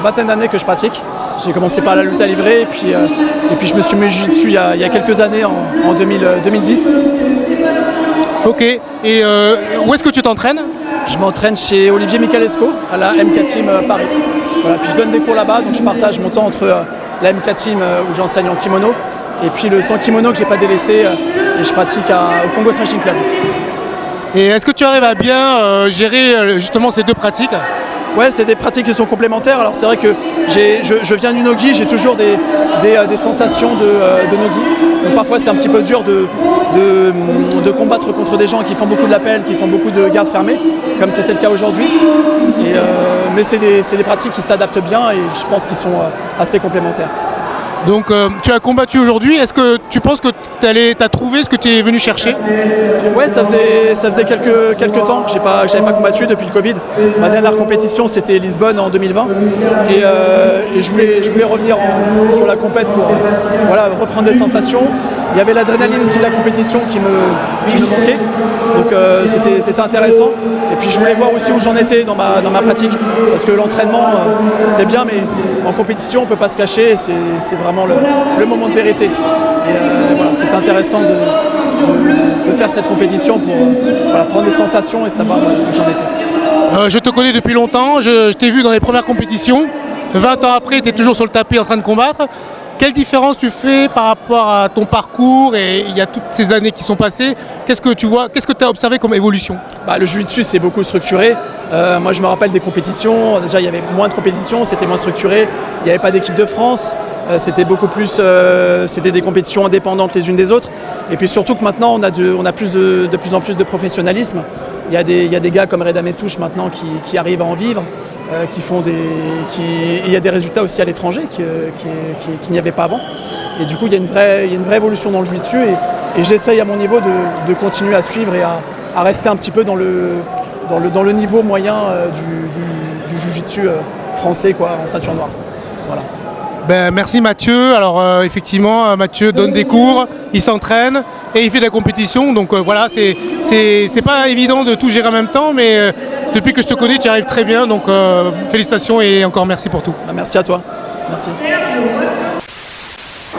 vingtaine d'années que je pratique. J'ai commencé par la lutte à livrer et puis je me suis mis au Jiu-Jitsu il y a quelques années, en 2010. Ok, et où est-ce que tu t'entraînes? Je m'entraîne chez Olivier Michalesco à la MK Team Paris. Voilà, puis je donne des cours là-bas, donc je partage mon temps entre la MK Team où j'enseigne en kimono et puis le sans kimono que j'ai pas délaissé et je pratique au Congo Smashing Club. Et est-ce que tu arrives à bien gérer justement ces deux pratiques? Ouais, c'est des pratiques qui sont complémentaires. Alors c'est vrai que je viens du nogi, j'ai toujours des sensations de nogi. Donc parfois c'est un petit peu dur de combattre contre des gens qui font beaucoup de l'appel, qui font beaucoup de gardes fermées, comme c'était le cas aujourd'hui. Mais c'est des pratiques qui s'adaptent bien et je pense qu'ils sont assez complémentaires. Donc tu as combattu aujourd'hui, est-ce que tu penses que tu as trouvé ce que tu es venu chercher? Ouais, ça faisait quelques temps que j'avais pas combattu depuis le Covid. Ma dernière compétition c'était Lisbonne en 2020 et je voulais revenir sur la compète pour reprendre des sensations. Il y avait l'adrénaline aussi de la compétition qui me manquait, donc c'était intéressant. Et puis je voulais voir aussi où j'en étais dans ma pratique, parce que l'entraînement c'est bien, mais en compétition on ne peut pas se cacher, c'est vraiment le moment de vérité. Et voilà, c'était intéressant de faire cette compétition pour prendre des sensations et savoir où j'en étais. Je te connais depuis longtemps, je t'ai vu dans les premières compétitions. 20 ans après, tu es toujours sur le tapis en train de combattre. Quelle différence tu fais par rapport à ton parcours et il y a toutes ces années qui sont passées? Qu'est-ce que tu vois, qu'est-ce que tu as observé comme évolution? Le Jiu-Jitsu c'est beaucoup structuré. Moi je me rappelle des compétitions, déjà il y avait moins de compétitions, c'était moins structuré, il n'y avait pas d'équipe de France, c'était beaucoup plus, c'était des compétitions indépendantes les unes des autres. Et puis surtout que maintenant on a de plus en plus de professionnalisme. il y a des gars comme Reda Metouche maintenant qui arrivent à en vivre, il y a des résultats aussi à l'étranger qu'il n'y avait pas avant. Et du coup, il y a une vraie évolution dans le jiu-jitsu et j'essaye à mon niveau de continuer à suivre et à rester un petit peu dans le niveau moyen du jiu-jitsu français quoi, en ceinture noire. Voilà. Ben, merci Mathieu. Alors effectivement, Mathieu donne des cours, il s'entraîne et il fait de la compétition. Donc voilà, c'est pas évident de tout gérer en même temps, mais depuis que je te connais, tu y arrives très bien. Donc félicitations et encore merci pour tout. Merci à toi. Merci.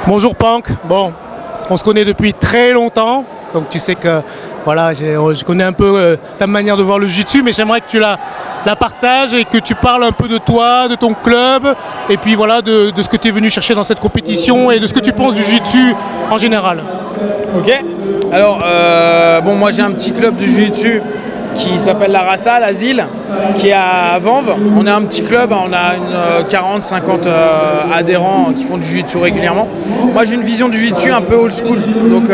Bonjour Pank. Bon, on se connaît depuis très longtemps, donc tu sais que voilà, je connais un peu ta manière de voir le jiu-jitsu, mais j'aimerais que tu la partages et que tu parles un peu de toi, de ton club, et puis voilà, de ce que tu es venu chercher dans cette compétition et de ce que tu penses du jiu-jitsu en général. Ok. Alors, bon, moi j'ai un petit club de jiu-jitsu qui s'appelle la Rassa, l'Asile, qui est à Vanves. On est un petit club, on a 40-50 adhérents qui font du jiu-jitsu régulièrement. Moi j'ai une vision du jiu-jitsu un peu old school, donc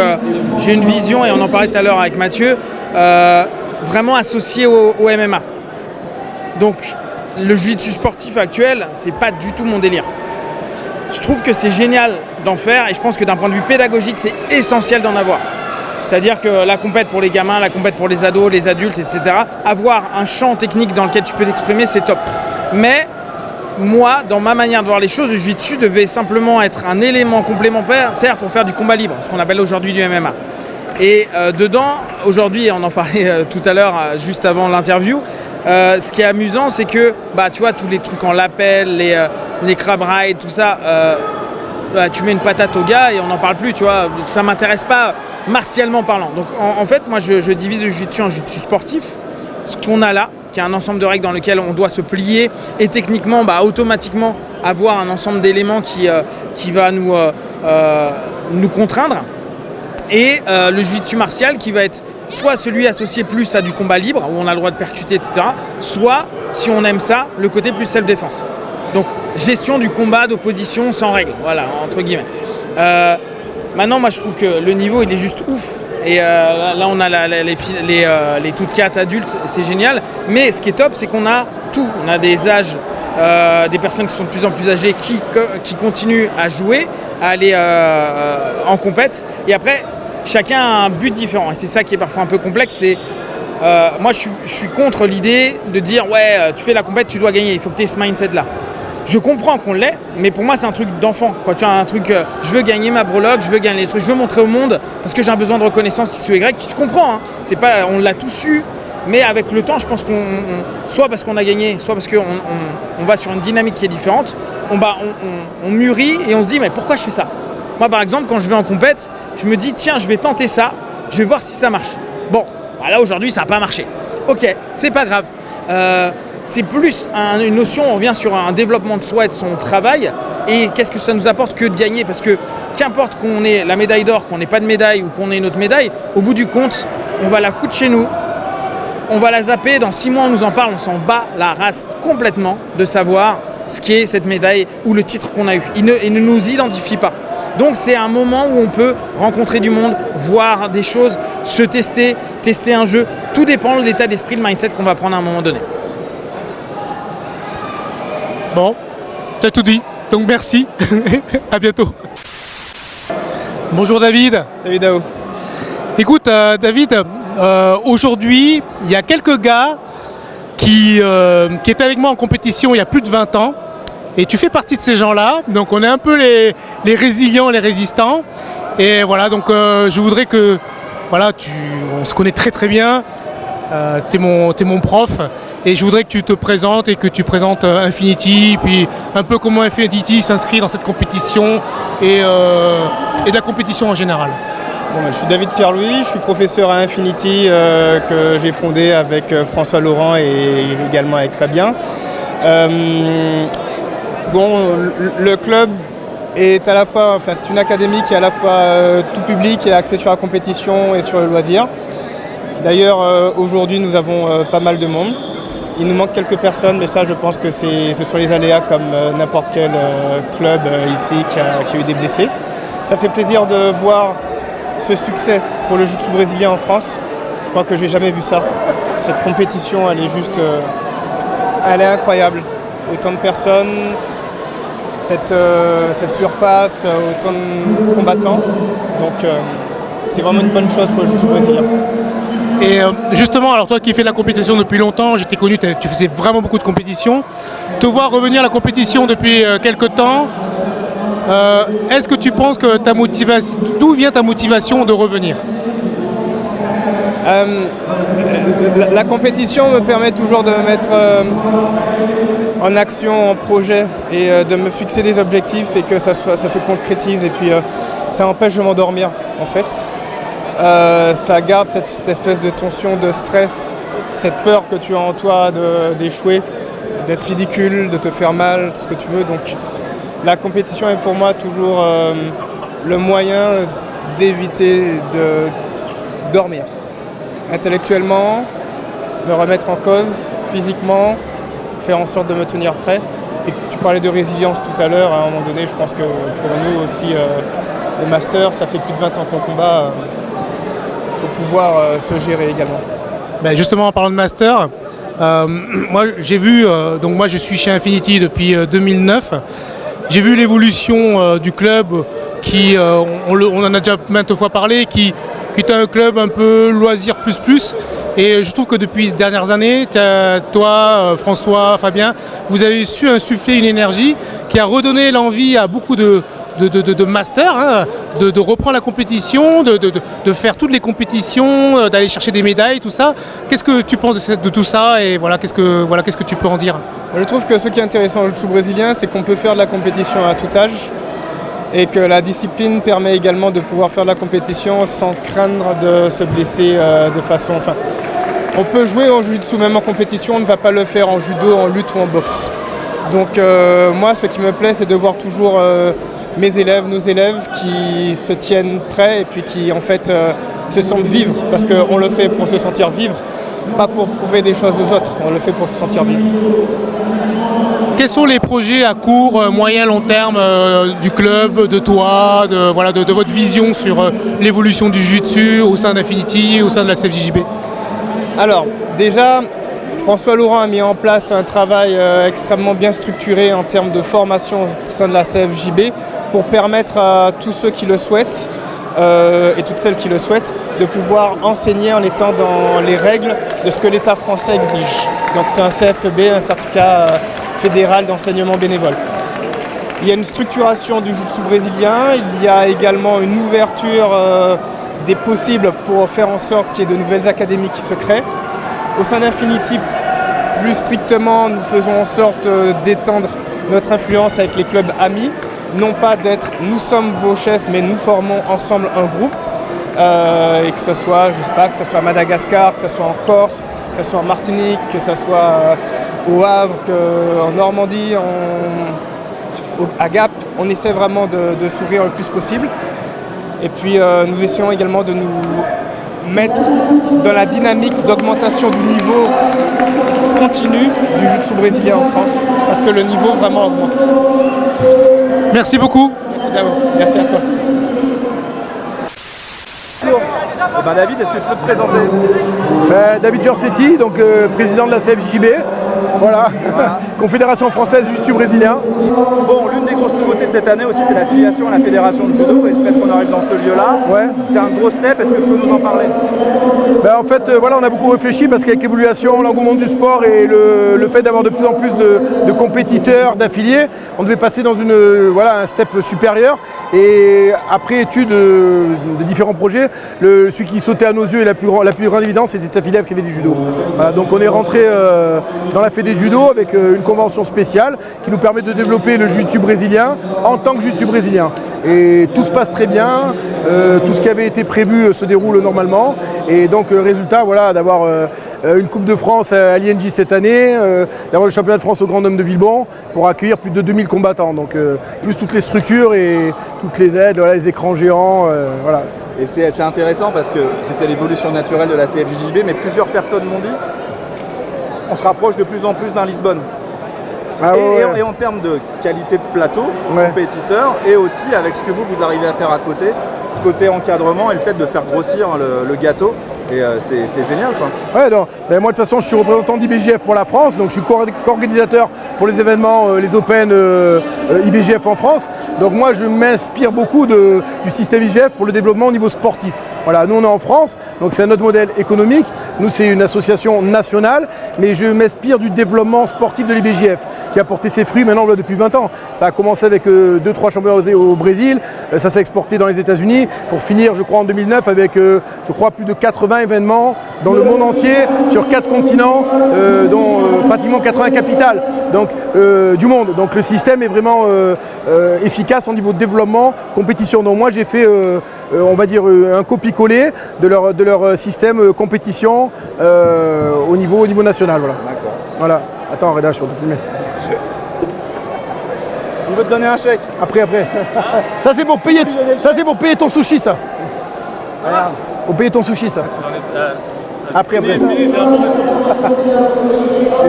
j'ai une vision, et on en parlait tout à l'heure avec Mathieu, vraiment associée au MMA. Donc le jiu-jitsu sportif actuel, c'est pas du tout mon délire. Je trouve que c'est génial d'en faire et je pense que d'un point de vue pédagogique, c'est essentiel d'en avoir. C'est-à-dire que la compète pour les gamins, la compète pour les ados, les adultes, etc., avoir un champ technique dans lequel tu peux t'exprimer, c'est top. Mais moi, dans ma manière de voir les choses, le jiu-jitsu devait simplement être un élément complémentaire pour faire du combat libre, ce qu'on appelle aujourd'hui du MMA. Et dedans, aujourd'hui, on en parlait tout à l'heure, juste avant l'interview, ce qui est amusant, c'est que tu vois, tous les trucs en lapel, les crab rides, tout ça, tu mets une patate au gars et on n'en parle plus, tu vois, ça m'intéresse pas martialement parlant. Donc en fait, moi je divise le jiu-jitsu en jiu-jitsu sportif, ce qu'on a là, qui est un ensemble de règles dans lequel on doit se plier et techniquement, automatiquement avoir un ensemble d'éléments qui va nous contraindre. Et le jiu-jitsu martial qui va être soit celui associé plus à du combat libre, où on a le droit de percuter, etc. Soit, si on aime ça, le côté plus self-défense. Donc, gestion du combat d'opposition sans règles, voilà, entre guillemets. Maintenant, moi, je trouve que le niveau, il est juste ouf. Et là, on a les toutes 4 adultes, c'est génial. Mais ce qui est top, c'est qu'on a tout. On a des âges, des personnes qui sont de plus en plus âgées, qui continuent à jouer, à aller en compète. Et après, chacun a un but différent. Et c'est ça qui est parfois un peu complexe. C'est, moi, je suis contre l'idée de dire, ouais, tu fais la compète, tu dois gagner. Il faut que tu aies ce mindset-là. Je comprends qu'on l'ait, mais pour moi c'est un truc d'enfant. Tu as un truc, je veux gagner ma breloque, je veux gagner les trucs, je veux montrer au monde parce que j'ai un besoin de reconnaissance X ou Y qui se comprend. Hein. C'est pas, on l'a tous eu, mais avec le temps, je pense soit parce qu'on a gagné, soit parce qu'on va sur une dynamique qui est différente, on mûrit et on se dit mais pourquoi je fais ça? Moi par exemple, quand je vais en compète, je me dis tiens, je vais tenter ça, je vais voir si ça marche. Bon, là aujourd'hui ça n'a pas marché. Ok, c'est pas grave. C'est plus une notion, on revient sur un développement de soi et de son travail. Et qu'est-ce que ça nous apporte que de gagner? Parce que qu'importe qu'on ait la médaille d'or, qu'on n'ait pas de médaille ou qu'on ait une autre médaille, au bout du compte, on va la foutre chez nous, on va la zapper, dans 6 mois on nous en parle, on s'en bat la race complètement de savoir ce qu'est cette médaille ou le titre qu'on a eu. Il ne nous identifie pas. Donc c'est un moment où on peut rencontrer du monde, voir des choses, se tester un jeu. Tout dépend de l'état d'esprit, le mindset qu'on va prendre à un moment donné. Bon, tu as tout dit, donc merci, à bientôt. Bonjour David. Salut Dao. Écoute David, aujourd'hui il y a quelques gars qui étaient avec moi en compétition il y a plus de 20 ans et tu fais partie de ces gens-là, donc on est un peu les résilients, les résistants et voilà, donc je voudrais que, voilà, on se connaît très très bien, t'es mon prof. Et je voudrais que tu te présentes et que tu présentes Infinity, puis un peu comment Infinity s'inscrit dans cette compétition et de la compétition en général. Bon, je suis David Pierre-Louis, je suis professeur à Infinity que j'ai fondé avec François Laurent et également avec Fabien. Le club est à la fois, c'est une académie qui est à la fois tout public et axée sur la compétition et sur le loisir. D'ailleurs, aujourd'hui, nous avons pas mal de monde. Il nous manque quelques personnes, mais ça, je pense que ce sont les aléas comme n'importe quel club ici qui a eu des blessés. Ça fait plaisir de voir ce succès pour le jiu-jitsu brésilien en France. Je crois que je n'ai jamais vu ça. cette compétition, elle est juste, elle est incroyable. Autant de personnes, cette surface, autant de combattants. Donc c'est vraiment une bonne chose pour le jiu-jitsu brésilien. Et justement, alors toi qui fais de la compétition depuis longtemps, j'étais connu, tu faisais vraiment beaucoup de compétitions. Te voir revenir à la compétition depuis quelques temps, est-ce que tu penses que d'où vient ta motivation de revenir? La compétition me permet toujours de me mettre en action, en projet et de me fixer des objectifs et que ça se concrétise et puis ça empêche de m'endormir en fait. Ça garde cette espèce de tension, de stress, cette peur que tu as en toi d'échouer, d'être ridicule, de te faire mal, tout ce que tu veux. Donc la compétition est pour moi toujours le moyen d'éviter de dormir. Intellectuellement, me remettre en cause, physiquement, faire en sorte de me tenir prêt. Et tu parlais de résilience tout à l'heure, à un moment donné, je pense que pour nous aussi, les masters, ça fait plus de 20 ans qu'on combat, il faut pouvoir se gérer également. Ben justement, en parlant de master, moi j'ai vu, donc moi je suis chez Infinity depuis 2009, j'ai vu l'évolution du club qui, on en a déjà maintes fois parlé, qui est un club un peu loisir plus. Et je trouve que depuis les dernières années, toi, François, Fabien, vous avez su insuffler une énergie qui a redonné l'envie à beaucoup de masters, hein, de reprendre la compétition, de faire toutes les compétitions, d'aller chercher des médailles, tout ça. Qu'est-ce que tu penses de tout ça et voilà, qu'est-ce que tu peux en dire? Je trouve que ce qui est intéressant au jiu-jitsu brésilien, c'est qu'on peut faire de la compétition à tout âge et que la discipline permet également de pouvoir faire de la compétition sans craindre de se blesser de façon... Enfin, on peut jouer en jiu-jitsu même en compétition, on ne va pas le faire en judo, en lutte ou en boxe. Donc moi, ce qui me plaît, c'est de voir toujours mes élèves, nos élèves qui se tiennent prêts et puis qui en fait se sentent vivre. Parce qu'on le fait pour se sentir vivre, pas pour prouver des choses aux autres, on le fait pour se sentir vivre. Quels sont les projets à court, moyen, long terme du club, de toi, de votre vision sur l'évolution du jiu-jitsu au sein d'Infinity, au sein de la CFJJB? Alors, déjà, François Laurent a mis en place un travail extrêmement bien structuré en termes de formation au sein de la CFJB pour permettre à tous ceux qui le souhaitent et toutes celles qui le souhaitent de pouvoir enseigner en étant dans les règles de ce que l'État français exige. Donc c'est un CFEB, un certificat fédéral d'enseignement bénévole. Il y a une structuration du jiu-jitsu brésilien, il y a également une ouverture des possibles pour faire en sorte qu'il y ait de nouvelles académies qui se créent. Au sein d'Infinity, plus strictement, nous faisons en sorte d'étendre notre influence avec les clubs amis, non pas d'être nous sommes vos chefs, mais nous formons ensemble un groupe, et que ce soit, je sais pas, que ce soit à Madagascar, que ce soit en Corse, que ce soit en Martinique, que ce soit au Havre, en Normandie, à Gap, on essaie vraiment de s'ouvrir le plus possible. Et puis nous essayons également de nous mettre dans la dynamique d'augmentation du niveau continu du jiu-jitsu brésilien en France, parce que le niveau vraiment augmente. Merci beaucoup. Merci à vous. Merci à toi. Eh ben David, est-ce que tu peux te présenter? David Giorsetti, donc président de la CFJB, voilà. Confédération française du jiu-jitsu brésilien. Bon, l'une des grosses nouveautés de cette année aussi, c'est l'affiliation à la fédération de judo et le fait qu'on arrive dans ce lieu-là. Ouais. C'est un gros step, est-ce que tu peux nous en parler? En fait, voilà, on a beaucoup réfléchi parce qu'avec l'évolution, l'engouement du sport et le fait d'avoir de plus en plus de compétiteurs, d'affiliés, on devait passer dans un step supérieur. Et après étude de différents projets, celui qui sautait à nos yeux et la plus grande évidence, c'était de s'affilier avec les du judo. Voilà, donc on est rentré dans la fédé judo avec une convention spéciale qui nous permet de développer le jiu-jitsu brésilien en tant que jiu-jitsu brésilien. Et tout se passe très bien, tout ce qui avait été prévu se déroule normalement. Et donc résultat, voilà, d'avoir une Coupe de France à l'INJ cette année, d'avoir le championnat de France au Grand Dôme de Villebon pour accueillir plus de 2000 combattants. Donc plus toutes les structures et toutes les aides, voilà, les écrans géants. Voilà. Et c'est intéressant parce que c'était l'évolution naturelle de la CFJJB, mais plusieurs personnes m'ont dit on se rapproche de plus en plus d'un Lisbonne. Et en termes de qualité de plateau, compétiteur, et aussi avec ce que vous arrivez à faire à côté, ce côté encadrement et le fait de faire grossir le gâteau, Et c'est génial quoi. Ouais, non. Ben, moi de toute façon je suis représentant d'IBJF pour la France, donc je suis co-organisateur pour les événements, les Open IBJF en France. Donc moi je m'inspire beaucoup du système IBJF pour le développement au niveau sportif. Voilà, nous on est en France, donc c'est un autre modèle économique. Nous c'est une association nationale, mais je m'inspire du développement sportif de l'IBJF qui a porté ses fruits maintenant depuis 20 ans. Ça a commencé avec 2-3 championnats au Brésil, ça s'est exporté dans les États-Unis pour finir je crois en 2009 avec je crois plus de 80 événements dans le monde entier, sur 4 continents, dont pratiquement 80 capitales donc, du monde. Donc le système est vraiment efficace au niveau de développement, compétition. Donc moi j'ai fait, on va dire, un copier-coller de leur système compétition au niveau national. Voilà. D'accord. Voilà. Attends, Reda, je suis en train de filmer. Il veut te donner un chèque. Après. Ça c'est pour payer ton sushi ça. Regarde. Pour payer ton sushi ça. Après. Et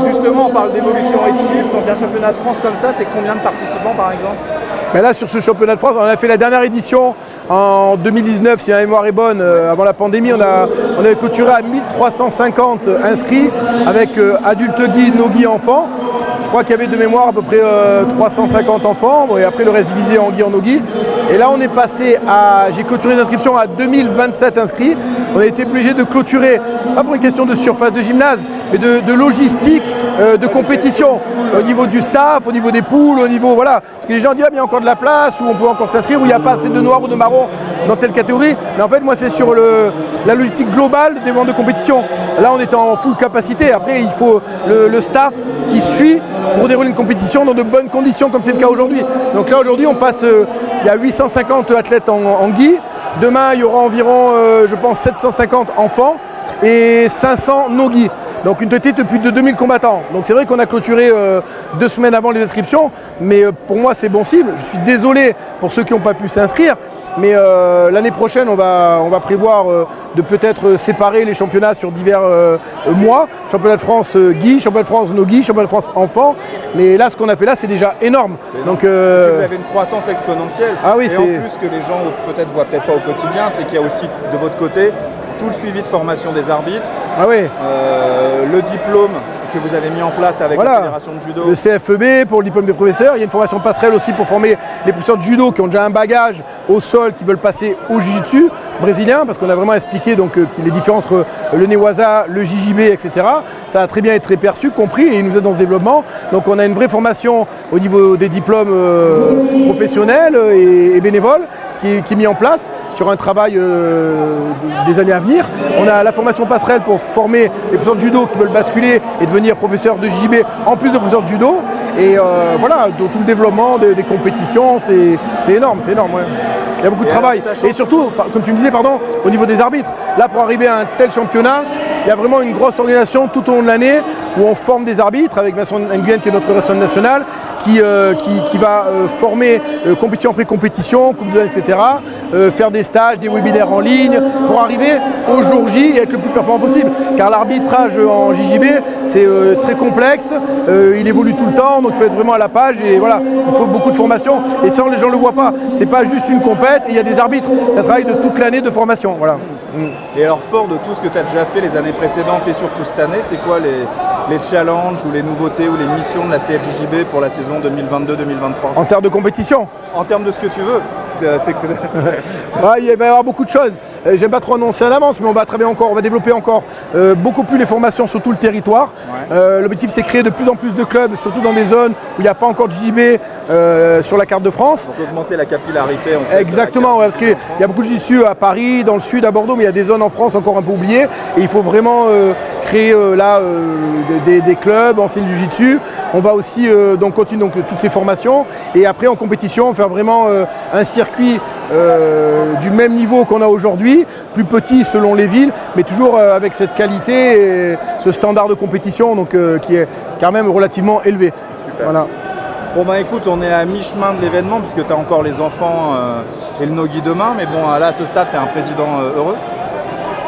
justement, on parle d'évolution et de chiffres. Donc un championnat de France comme ça, c'est combien de participants par exemple? Mais là, sur ce championnat de France, on a fait la dernière édition en 2019, si ma mémoire est bonne, avant la pandémie. On avait clôturé à 1350 inscrits avec adultes guides, no guides, enfants. Je crois qu'il y avait de mémoire à peu près 350 enfants, et après le reste divisé en guides, en no guides. Et là, on est passé j'ai clôturé les inscriptions à 2027 inscrits. On a été obligé de clôturer, pas pour une question de surface de gymnase, mais de logistique, de compétition, au niveau du staff, au niveau des poules, au niveau, voilà. Parce que les gens disent, ah, il y a encore de la place, où on peut encore s'inscrire, où il n'y a pas assez de noirs ou de marrons dans telle catégorie. Mais en fait, moi, c'est sur la logistique globale des ventes de compétition. Là, on est en full capacité. Après, il faut le staff qui suit pour dérouler une compétition dans de bonnes conditions, comme c'est le cas aujourd'hui. Donc là, aujourd'hui, on passe, il y a 850 athlètes en gui. Demain, il y aura environ, je pense, 750 enfants et 500 no-gui. Donc une totalité de plus de 2000 combattants. Donc c'est vrai qu'on a clôturé 2 semaines avant les inscriptions, mais pour moi c'est bon cible. Je suis désolé pour ceux qui n'ont pas pu s'inscrire, mais l'année prochaine on va prévoir de peut-être séparer les championnats sur divers mois. Championnat de France Guy, championnat de France no-Guy, championnat de France enfants. Mais là ce qu'on a fait là c'est déjà énorme. Donc, vous avez une croissance exponentielle. Ah oui, et en plus que les gens voient peut-être pas au quotidien, c'est qu'il y a aussi de votre côté tout le suivi de formation des arbitres. Ah oui. Le diplôme que vous avez mis en place avec la Fédération de Judo. Le CFEB pour le diplôme des professeurs. Il y a une formation passerelle aussi pour former les professeurs de judo qui ont déjà un bagage au sol, qui veulent passer au jiu-jitsu brésilien, parce qu'on a vraiment expliqué donc, les différences entre le Newaza, le JJB, etc. Ça a très bien été perçu, compris, et il nous aide dans ce développement. Donc on a une vraie formation au niveau des diplômes professionnels et bénévoles qui est mis en place sur un travail des années à venir. On a la formation passerelle pour former les professeurs de judo qui veulent basculer et devenir professeurs de JB en plus de professeurs de judo. Et voilà, tout le développement des compétitions, c'est énorme, ouais. Il y a beaucoup de travail. Et surtout, comme tu me disais, au niveau des arbitres. Là, pour arriver à un tel championnat, il y a vraiment une grosse organisation tout au long de l'année où on forme des arbitres avec Vincent Nguyen qui est notre responsable national, qui va former compétition après compétition, coupe de etc., faire des stages, des webinaires en ligne pour arriver au jour J et être le plus performant possible. Car l'arbitrage en JJB, c'est très complexe, il évolue tout le temps, donc il faut être vraiment à la page et voilà, il faut beaucoup de formation. Et ça, les gens ne le voient pas. C'est pas juste une compète et il y a des arbitres. C'est un travail de toute l'année de formation. Voilà. Et alors, fort de tout ce que tu as déjà fait les années précédentes et surtout cette année, c'est quoi les challenges ou les nouveautés ou les missions de la CFJJB pour la saison 2022-2023 ? En termes de compétition ? En termes de ce que tu veux. Il va y avoir beaucoup de choses. J'aime pas trop annoncer à l'avance, mais on va travailler encore, on va développer encore beaucoup plus les formations sur tout le territoire. Ouais. L'objectif c'est créer de plus en plus de clubs, surtout dans des zones où il n'y a pas encore de JB sur la carte de France. Pour augmenter la capillarité en fait. Exactement, parce qu'il y a beaucoup de jiu-jitsu à Paris, dans le sud, à Bordeaux, mais il y a des zones en France encore un peu oubliées. Et il faut vraiment créer des clubs, enseigner le jiu-jitsu. On va aussi donc continuer toutes ces formations. Et après en compétition, faire vraiment un circuit du même niveau qu'on a aujourd'hui, plus petit selon les villes, mais toujours avec cette qualité et ce standard de compétition donc, qui est quand même relativement élevé. Voilà. Bon bah écoute, on est à mi-chemin de l'événement puisque tu as encore les enfants et le no-gi demain, mais bon là à ce stade tu es un président heureux.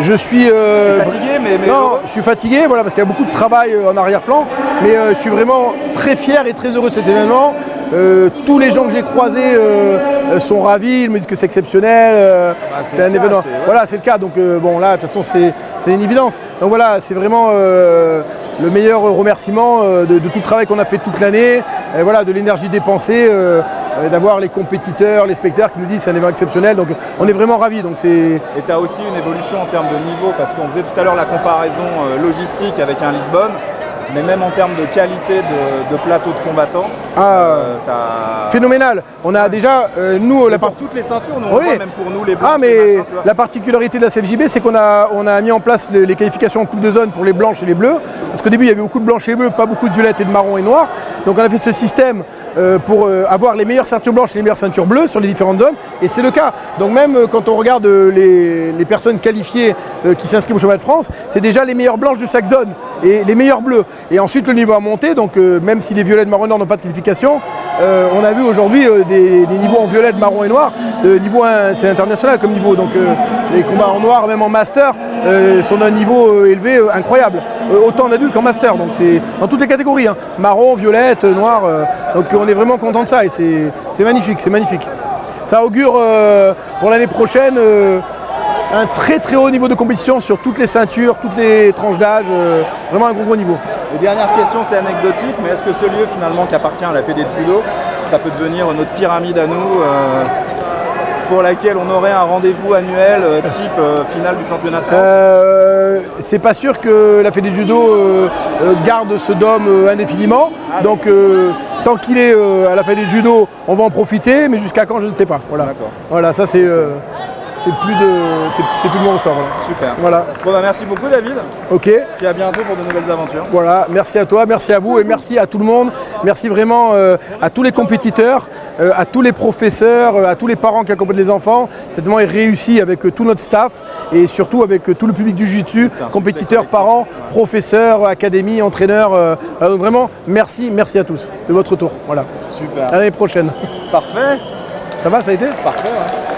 Je suis fatigué, mais non, je suis fatigué, voilà, parce qu'il y a beaucoup de travail en arrière-plan, mais je suis vraiment très fier et très heureux de cet événement. Tous les gens que j'ai croisés sont ravis, ils me disent que c'est exceptionnel, c'est un événement. Voilà, c'est le cas. Donc bon, là, de toute façon, c'est une évidence. Donc voilà, c'est vraiment le meilleur remerciement de tout le travail qu'on a fait toute l'année, voilà, de l'énergie dépensée, d'avoir les compétiteurs, les spectateurs qui nous disent que c'est un événement exceptionnel. Donc on est vraiment ravis. Donc, et tu as aussi une évolution en termes de niveau, parce qu'on faisait tout à l'heure la comparaison logistique avec un Lisbonne. Mais même en termes de qualité de plateau de combattants, phénoménal. On a déjà, nous, pour toutes les ceintures, nous, on voit, même pour nous les blanches. Mais la particularité de la CFJB, c'est qu'on a mis en place les qualifications en coupe de zone pour les blanches et les bleus. Parce qu'au début, il y avait beaucoup de blanches et bleus, pas beaucoup de violettes et de marron et noir. Donc on a fait ce système pour avoir les meilleures ceintures blanches et les meilleures ceintures bleues sur les différentes zones. Et c'est le cas. Donc même quand on regarde les personnes qualifiées qui s'inscrivent au championnat de France, c'est déjà les meilleures blanches de chaque zone et les meilleures bleues. Et ensuite le niveau a monté, donc même si les violets, marron et noir n'ont pas de qualification, on a vu aujourd'hui des niveaux en violet, marron et noir. Niveau 1, c'est international comme niveau, donc les combats en noir, même en master, sont d'un niveau élevé incroyable. Autant en adulte qu'en master, donc c'est dans toutes les catégories, hein. Marron, violette, noir, donc on est vraiment content de ça et c'est magnifique, c'est magnifique. Ça augure pour l'année prochaine un très très haut niveau de compétition sur toutes les ceintures, toutes les tranches d'âge, vraiment un gros niveau. Et dernière question, c'est anecdotique, mais est-ce que ce lieu finalement qui appartient à la Fédé de judo, ça peut devenir notre pyramide à nous pour laquelle on aurait un rendez-vous annuel type finale du championnat de France? C'est pas sûr que la Fédé de judo garde ce dôme indéfiniment, donc tant qu'il est à la Fédé de judo, on va en profiter, mais jusqu'à quand, je ne sais pas. Voilà, voilà, ça c'est plus de mon ressort. Voilà. Super. Voilà. Bon bah merci beaucoup David. Ok. Et à bientôt pour de nouvelles aventures. Voilà, merci à toi, merci à vous et merci à tout le monde. Merci vraiment à tous les compétiteurs, à tous les professeurs, à tous les parents qui accompagnent les enfants. C'est vraiment réussi avec tout notre staff et surtout avec tout le public du jiu-jitsu, compétiteurs, parents, professeurs, académies, entraîneurs. Vraiment, merci à tous de votre retour. Voilà. Super. À l'année prochaine. Parfait. Ça va, ça a été? Parfait, ouais.